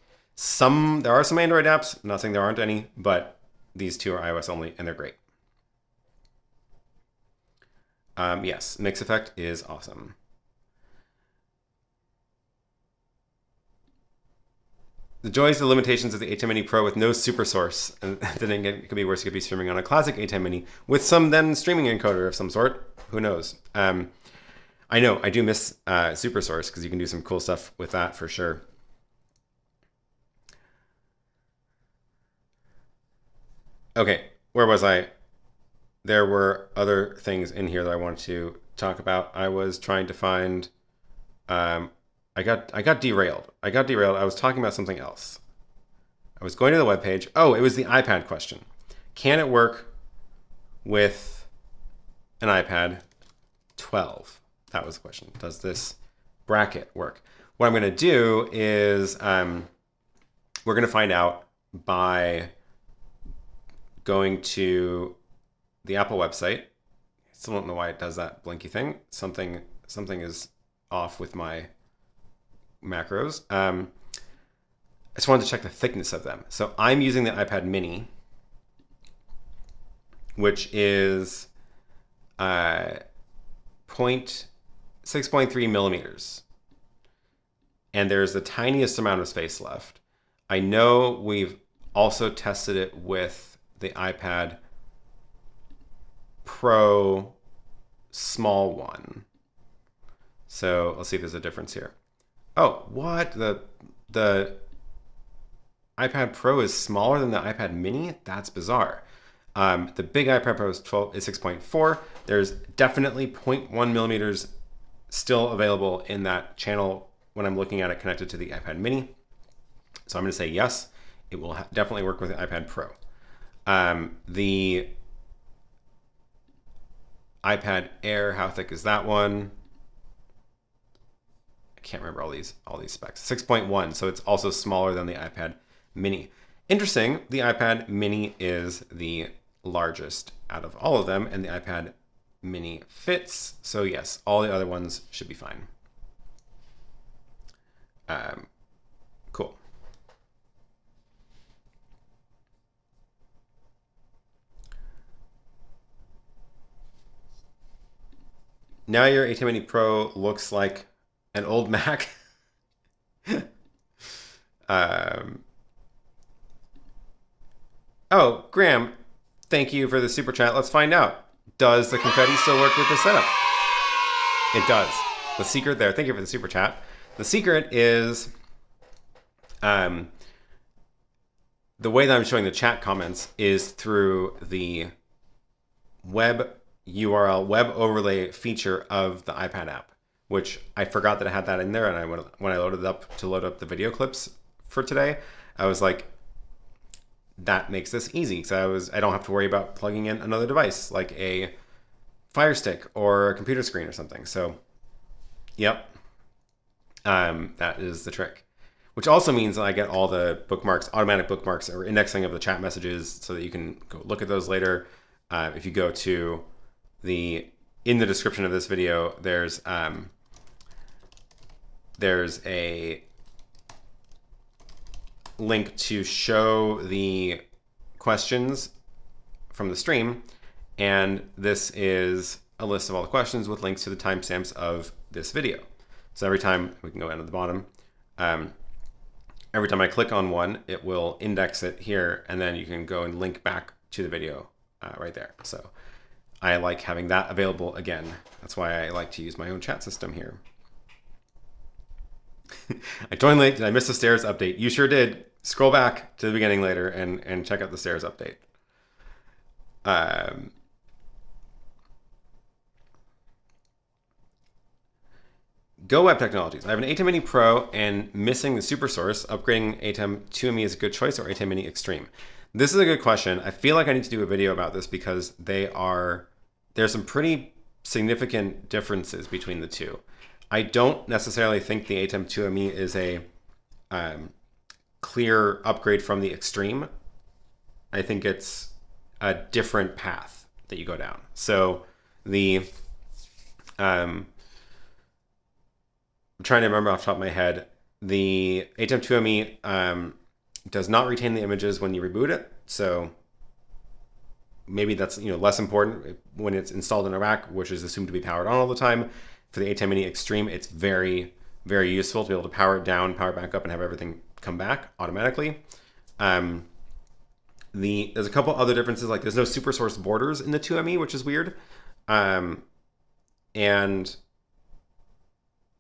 there are some Android apps. Not saying there aren't any, but these two are iOS only, and they're great. Yes, MixEffect is awesome. The joys and limitations of the ATEM Mini Pro with no super source. And then again, it could be worse. It could be streaming on a classic ATEM Mini with some then streaming encoder of some sort. Who knows? I know I do miss super source, because you can do some cool stuff with that for sure. Okay, where was I? There were other things in here that I wanted to talk about. I was trying to find. I got derailed. I was talking about something else. I was going to the webpage. Oh, it was the iPad question. Can it work with an iPad 12? That was the question. Does this bracket work? What I'm going to do is we're going to find out by going to the Apple website. I still don't know why it does that blinky thing. Something is off with my macros. I just wanted to check the thickness of them. So I'm using the iPad Mini, which is 6.3 millimeters. And there's the tiniest amount of space left. I know we've also tested it with the iPad Pro small one. So let's see if there's a difference here. Oh, what? The iPad Pro is smaller than the iPad Mini? That's bizarre. The big iPad Pro is 6.4. There's definitely 0.1 millimeters still available in that channel when I'm looking at it connected to the iPad Mini. So I'm going to say yes, it will definitely work with the iPad Pro. The iPad Air, how thick is that one? I can't remember all these specs. 6.1, so it's also smaller than the iPad Mini. Interesting, the iPad Mini is the largest out of all of them, and the iPad Mini fits. So yes, all the other ones should be fine. Cool. Now your ATEM Mini Pro looks like an old Mac. Oh, Graham, thank you for the super chat. Let's find out. Does the confetti still work with the setup? It does. The secret there, thank you for the super chat. The secret is the way that I'm showing the chat comments is through the web URL, web overlay feature of the iPad app, which I forgot that I had that in there. And when I loaded it up to load up the video clips for today, I was like, that makes this easy, because I don't have to worry about plugging in another device like a Fire Stick or a computer screen or something. So, yep, that is the trick. Which also means that I get all the bookmarks, automatic bookmarks or indexing of the chat messages, so that you can go look at those later. If you go to in the description of this video, there's a link to show the questions from the stream, and this is a list of all the questions with links to the timestamps of this video. So every time, we can go down to the bottom, every time I click on one, it will index it here, and then you can go and link back to the video right there. So I like having that available again. That's why I like to use my own chat system here. I joined late. Did I miss the stairs update? You sure did. Scroll back to the beginning later and check out the stairs update. Go Web Technologies. I have an ATEM Mini Pro and missing the super source. Upgrading ATEM 2ME is a good choice, or ATEM Mini Extreme? This is a good question. I feel like I need to do a video about this because there's some pretty significant differences between the two. I don't necessarily think the ATEM 2ME is a clear upgrade from the Extreme. I think it's a different path that you go down. So I'm trying to remember off the top of my head, the ATEM 2ME does not retain the images when you reboot it. So maybe that's less important when it's installed in a rack, which is assumed to be powered on all the time. For the ATEM Mini Extreme, it's very, very useful to be able to power it down, power it back up, and have everything come back automatically. There's a couple other differences, like there's no super source borders in the 2ME, which is weird. And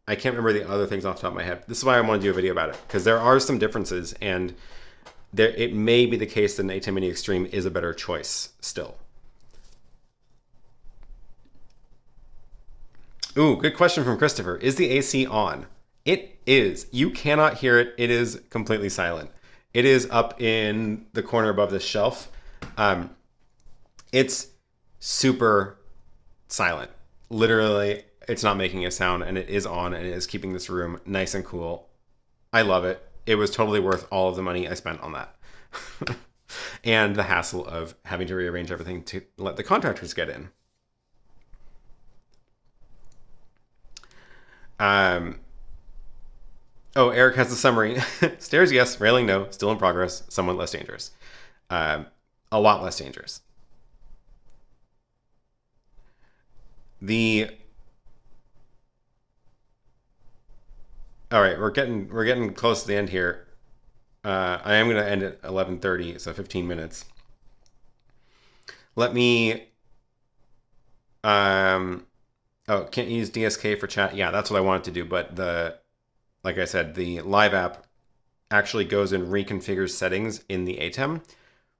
I can't remember the other things off the top of my head. This is why I want to do a video about it, because there are some differences, and it may be the case that an ATEM Mini Extreme is a better choice still. Ooh, good question from Christopher. Is the AC on? It is. You cannot hear it. It is completely silent. It is up in the corner above this shelf. It's super silent. Literally, it's not making a sound, and it is on, and it is keeping this room nice and cool. I love it. It was totally worth all of the money I spent on that. And the hassle of having to rearrange everything to let the contractors get in. Oh, Eric has the summary. Stairs, yes. Railing, no. Still in progress. Somewhat less dangerous. A lot less dangerous. All right, we're getting close to the end here. I am going to end at 11:30, so 15 minutes. Let me. Oh, can't use DSK for chat. Yeah, that's what I wanted to do, but like I said, the LiveApp actually goes and reconfigures settings in the ATEM,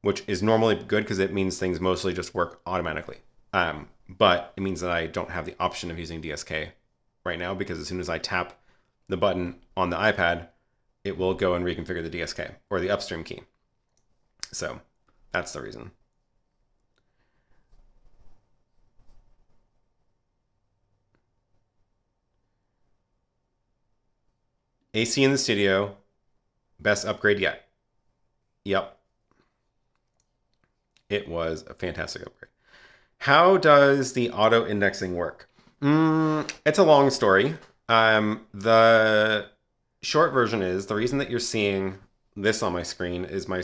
which is normally good because it means things mostly just work automatically. But it means that I don't have the option of using DSK right now, because as soon as I tap the button on the iPad, it will go and reconfigure the DSK or the upstream key. So that's the reason. AC in the studio, best upgrade yet. Yep. It was a fantastic upgrade. How does the auto indexing work? It's a long story. The short version is, the reason that you're seeing this on my screen is my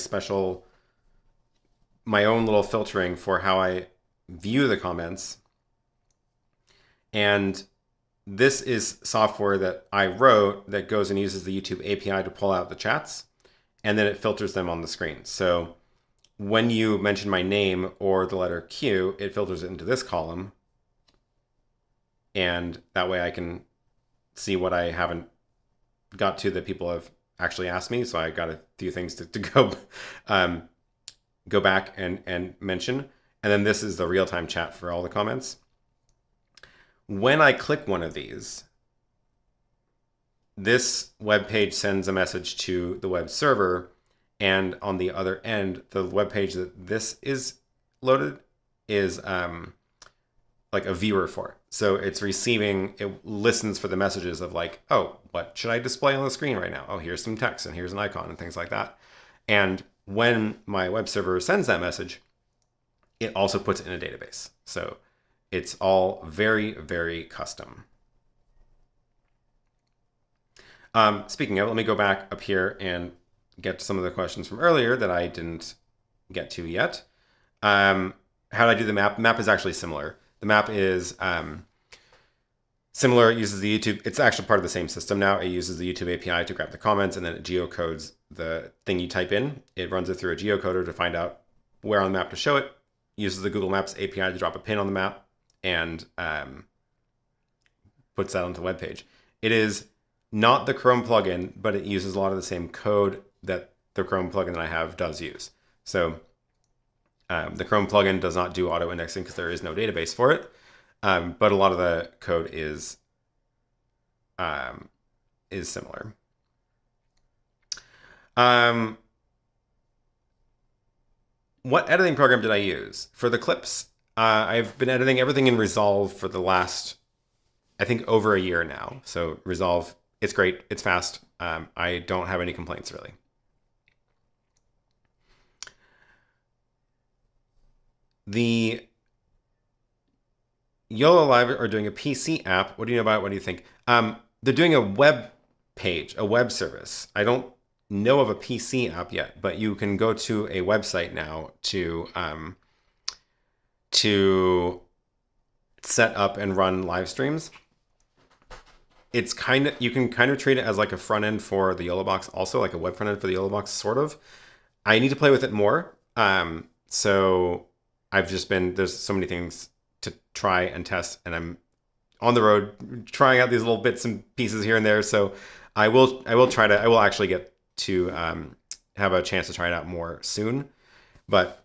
own little filtering for how I view the comments. And this is software that I wrote that goes and uses the YouTube API to pull out the chats, and then it filters them on the screen. So when you mention my name or the letter Q, it filters it into this column. And that way I can see what I haven't got to that people have actually asked me. So I got a few things to go back and mention. And then this is the real-time chat for all the comments. When I click one of these, this web page sends a message to the web server, and on the other end, the web page that this is loaded is like a viewer for it. So it's receiving, it listens for the messages of like, oh, what should I display on the screen right now? Oh, here's some text and here's an icon and things like that. And when my web server sends that message, it also puts it in a database. So it's all very, very custom. Speaking of, let me go back up here and get to some of the questions from earlier that I didn't get to yet. How do I do the map? The map is actually similar. The map is similar. It uses the YouTube. It's actually part of the same system now. It uses the YouTube API to grab the comments, and then it geocodes the thing you type in. It runs it through a geocoder to find out where on the map to show it. Uses the Google Maps API to drop a pin on the map, and puts that onto the web page. It is not the Chrome plugin, but it uses a lot of the same code that the Chrome plugin that I have does use. So the Chrome plugin does not do auto indexing because there is no database for it. But a lot of the code is is similar. What editing program did I use? For the clips, I've been editing everything in Resolve for the last, I think, over a year now. So Resolve, it's great, it's fast. I don't have any complaints, really. The YOLO Live are doing a PC app. What do you know about it? What do you think? They're doing a web page, a web service. I don't know of a PC app yet, but you can go to a website now to set up and run live streams. It's you can kind of treat it as like a front end for the YoloBox, also like a web front end for the YoloBox, sort of. I need to play with it more. So I've just been, there's so many things to try and test, and I'm on the road trying out these little bits and pieces here and there. So I will actually get to have a chance to try it out more soon, but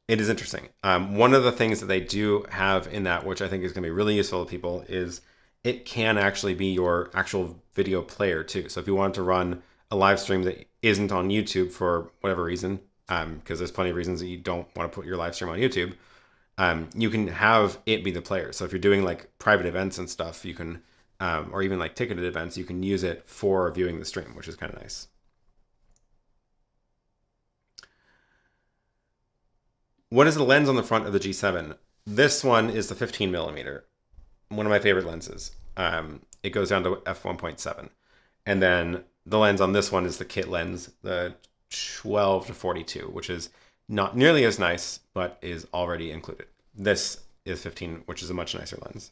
it is interesting. One of the things that they do have in that, which I think is going to be really useful to people, is it can actually be your actual video player too. So if you want to run a live stream that isn't on YouTube for whatever reason, because there's plenty of reasons that you don't want to put your live stream on YouTube, you can have it be the player. So if you're doing like private events and stuff, you can, or even like ticketed events, you can use it for viewing the stream, which is kind of nice. What is the lens on the front of the G7? This one is the 15mm, one of my favorite lenses. It goes down to f1.7. And then the lens on this one is the kit lens, the 12-42, which is not nearly as nice, but is already included. This is 15, which is a much nicer lens.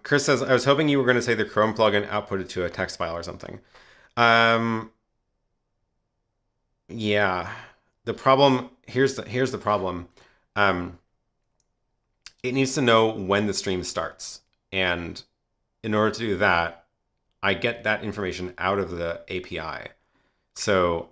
Chris says, I was hoping you were going to say the Chrome plugin outputted to a text file or something. Yeah, the problem, here's the problem. It needs to know when the stream starts. And in order to do that, I get that information out of the API. So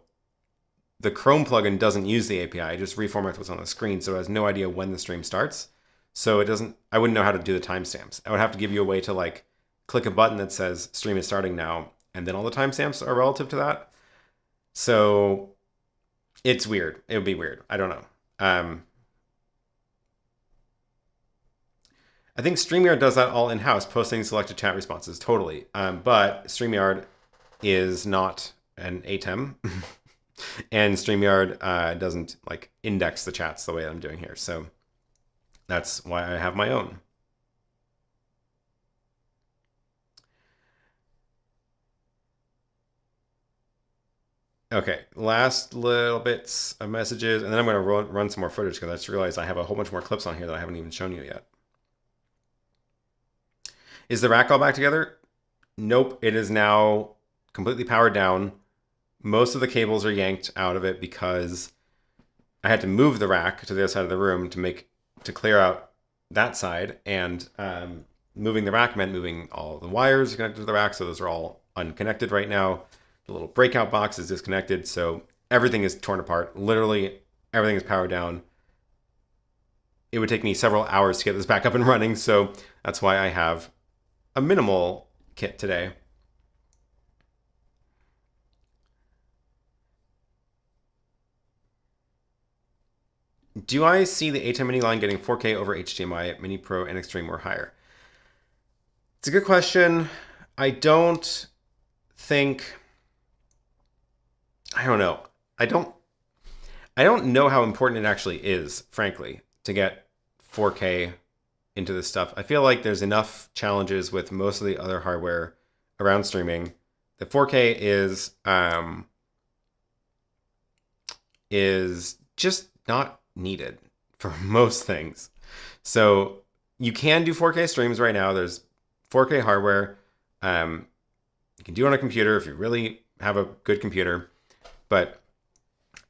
the Chrome plugin doesn't use the API, it just reformats what's on the screen, so it has no idea when the stream starts. So it doesn't, I wouldn't know how to do the timestamps. I would have to give you a way to like click a button that says stream is starting now, and then all the timestamps are relative to that. So it's weird. It would be weird. I don't know. I think StreamYard does that all in-house, posting selected chat responses, totally. But StreamYard is not an ATEM, and StreamYard doesn't like index the chats the way I'm doing here. So that's why I have my own. Okay, last little bits of messages, and then I'm going to run some more footage because I just realized I have a whole bunch more clips on here that I haven't even shown you yet. Is the rack all back together? Nope, it is now completely powered down. Most of the cables are yanked out of it because I had to move the rack to the other side of the room to clear out that side, and moving the rack meant moving all the wires connected to the rack, so those are all unconnected right now. The little breakout box is disconnected, so everything is torn apart. Literally, everything is powered down. It would take me several hours to get this back up and running, so that's why I have a minimal kit today. Do I see the ATEM Mini line getting 4K over HDMI, Mini Pro and Extreme or higher? It's a good question. I don't think... I don't know. I don't know how important it actually is, frankly, to get 4K into this stuff. I feel like there's enough challenges with most of the other hardware around streaming. The 4K is just not needed for most things. So you can do 4K streams right now. There's 4K hardware. You can do it on a computer if you really have a good computer. But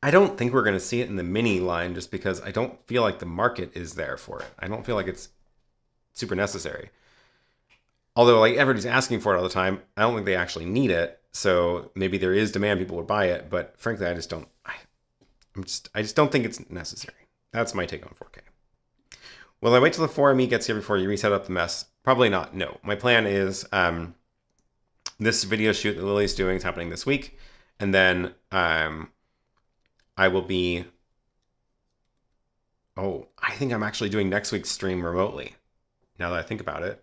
I don't think we're going to see it in the Mini line just because I don't feel like the market is there for it. I don't feel like it's super necessary. Although like everybody's asking for it all the time, I don't think they actually need it. So maybe there is demand, people would buy it, but frankly, I just don't think it's necessary. That's my take on 4K. Will I wait till the 4ME gets here before you reset up the mess? Probably not, no. My plan is this video shoot that Lily's doing is happening this week, and then I will be... Oh, I think I'm actually doing next week's stream remotely, now that I think about it.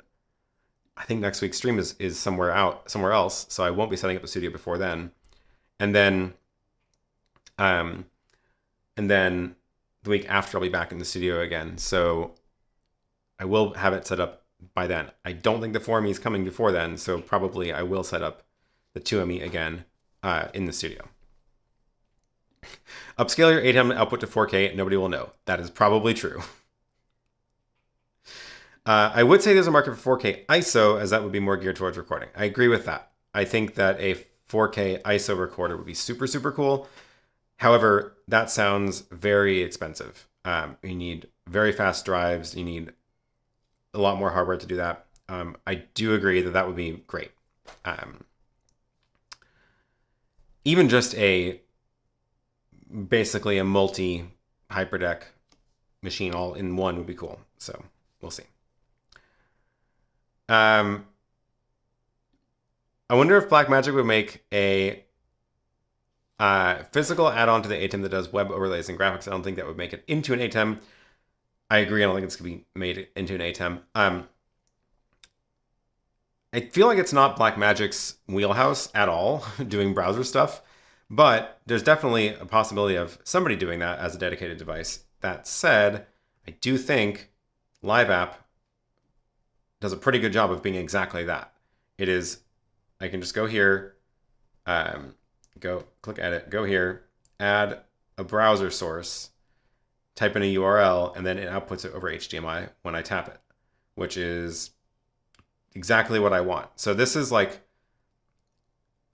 I think next week's stream is somewhere else, so I won't be setting up the studio before then. And then the week after I'll be back in the studio again. So I will have it set up by then. I don't think the 4ME is coming before then, so probably I will set up the 2ME again in the studio. Upscale your ATEM output to 4K, nobody will know. That is probably true. I would say there's a market for 4K ISO, as that would be more geared towards recording. I agree with that. I think that a 4K ISO recorder would be super, super cool. However, that sounds very expensive. You need very fast drives. You need a lot more hardware to do that. I do agree that that would be great. Even just basically a multi-hyperdeck machine all in one would be cool. So we'll see. I wonder if Blackmagic would make a physical add-on to the ATEM that does web overlays and graphics. I don't think that would make it into an ATEM. I agree. I don't think it's going to be made into an ATEM. I feel like it's not Blackmagic's wheelhouse at all, doing browser stuff, but there's definitely a possibility of somebody doing that as a dedicated device. That said, I do think LiveApp does a pretty good job of being exactly that. It is, I can just go here, go click edit, go here, add a browser source, type in a URL, and then it outputs it over HDMI when I tap it, which is exactly what I want. So this is like,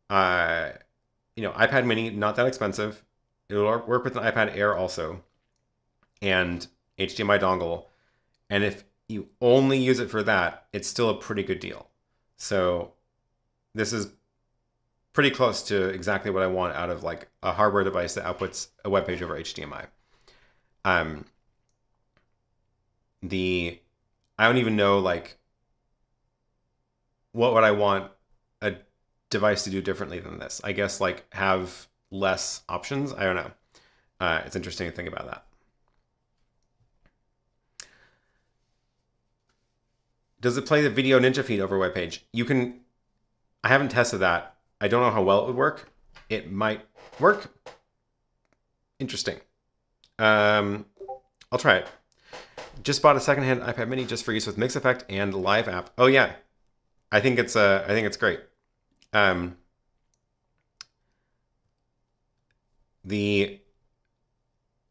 iPad mini, not that expensive. It'll work with an iPad Air also, and HDMI dongle. And if you only use it for that, it's still a pretty good deal. So this is pretty close to exactly what I want out of like a hardware device that outputs a web page over HDMI. I don't even know like what would I want a device to do differently than this. I guess like have less options. I don't know. It's interesting to think about that. Does it play the video Ninja feed over web page? You can. I haven't tested that. I don't know how well it would work. It might work. Interesting. I'll try it. Just bought a secondhand iPad mini just for use with MixEffect and LiveApp. Oh yeah, I think it's great. I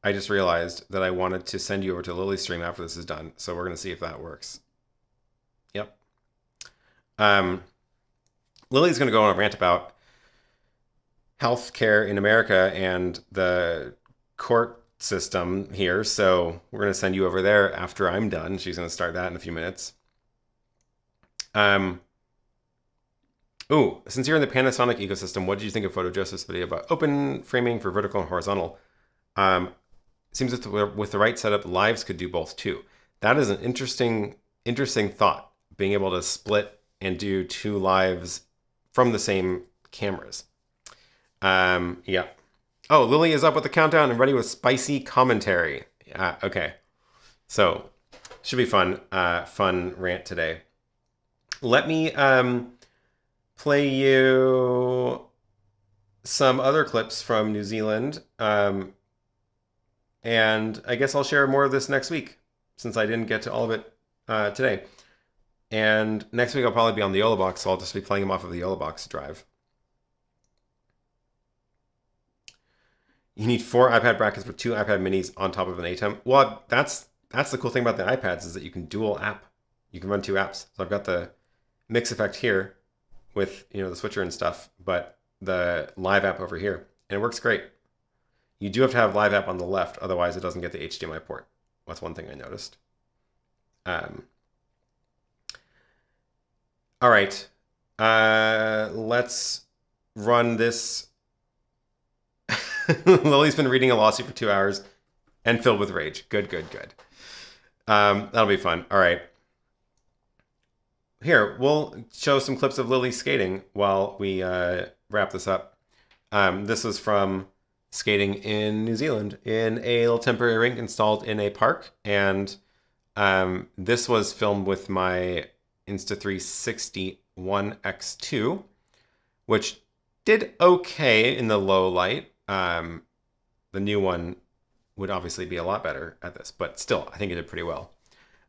just realized that I wanted to send you over to LiveStream after this is done, so we're gonna see if that works. Yep. Lily's gonna go on a rant about healthcare in America and the court system here, so we're gonna send you over there after I'm done. She's gonna start that in a few minutes. Ooh, since you're in the Panasonic ecosystem, what did you think of Photo Joseph's video about open framing for vertical and horizontal? Seems with the right setup, lives could do both too. That is an interesting thought, being able to split and do two lives from the same cameras. Yeah. Oh, Lily is up with the countdown and ready with spicy commentary. Okay. So, should be fun. Fun rant today. Let me play you some other clips from New Zealand. And I guess I'll share more of this next week, since I didn't get to all of it today. And next week I'll probably be on the YoloBox, so I'll just be playing them off of the YoloBox drive. You need 4 iPad brackets with 2 iPad minis on top of an ATEM. Well, that's the cool thing about the iPads, is that you can dual app. You can run 2 apps. So I've got the MixEffect here with the switcher and stuff, but the LiveApp over here, and it works great. You do have to have LiveApp on the left, otherwise it doesn't get the HDMI port. That's one thing I noticed. All right, let's run this. Lily's been reading a lawsuit for 2 hours and filled with rage. Good, good, good. That'll be fun. All right. Here, we'll show some clips of Lily skating while we wrap this up. This was from skating in New Zealand in a little temporary rink installed in a park. And this was filmed with my Insta360 One X2, which did okay in the low light. The new one would obviously be a lot better at this, but still, I think it did pretty well.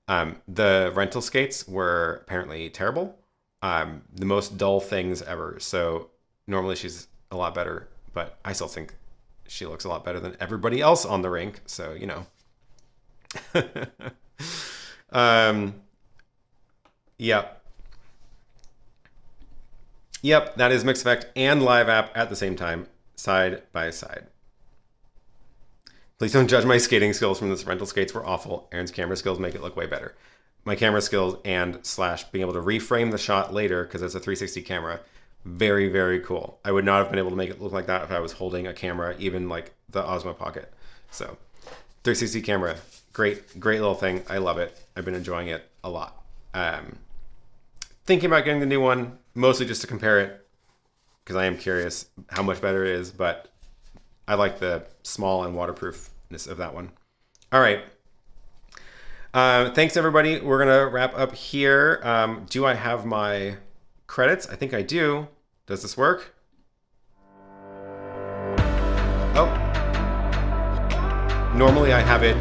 The rental skates were apparently terrible. The most dull things ever. So normally she's a lot better, but I still think she looks a lot better than everybody else on the rink. So, you know. Yep. Yep, that is MixEffect and LiveApp at the same time, side by side. Please don't judge my skating skills from this. Rental skates were awful. Aaron's camera skills make it look way better. My camera skills and / being able to reframe the shot later, because it's a 360 camera, very, very cool. I would not have been able to make it look like that if I was holding a camera, even like the Osmo Pocket. So 360 camera, great little thing. I love it. I've been enjoying it a lot. Thinking about getting the new one, mostly just to compare it, because I am curious how much better it is, but I like the small and waterproofness of that one. All right. Thanks, everybody. We're going to wrap up here. Do I have my credits? I think I do. Does this work? Oh. Normally I have it,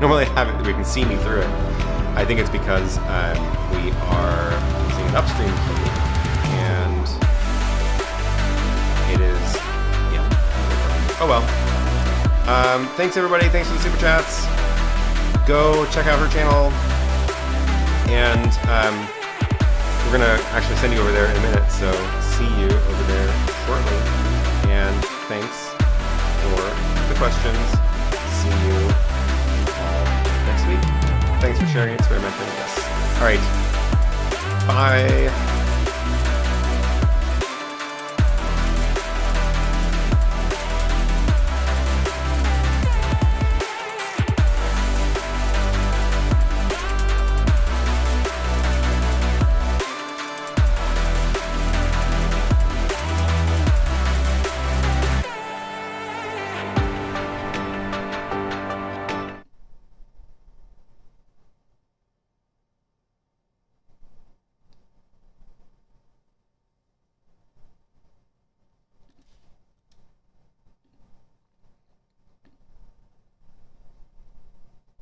normally I have it, we can see me through it. I think it's because we are using an upstream key, and it is, yeah. Oh well. Thanks everybody, thanks for the super chats. Go check out her channel, and we're gonna actually send you over there in a minute, so see you over there shortly. And thanks for the questions. See you all next week. Thanks for sharing, experimenting with us. All right, bye.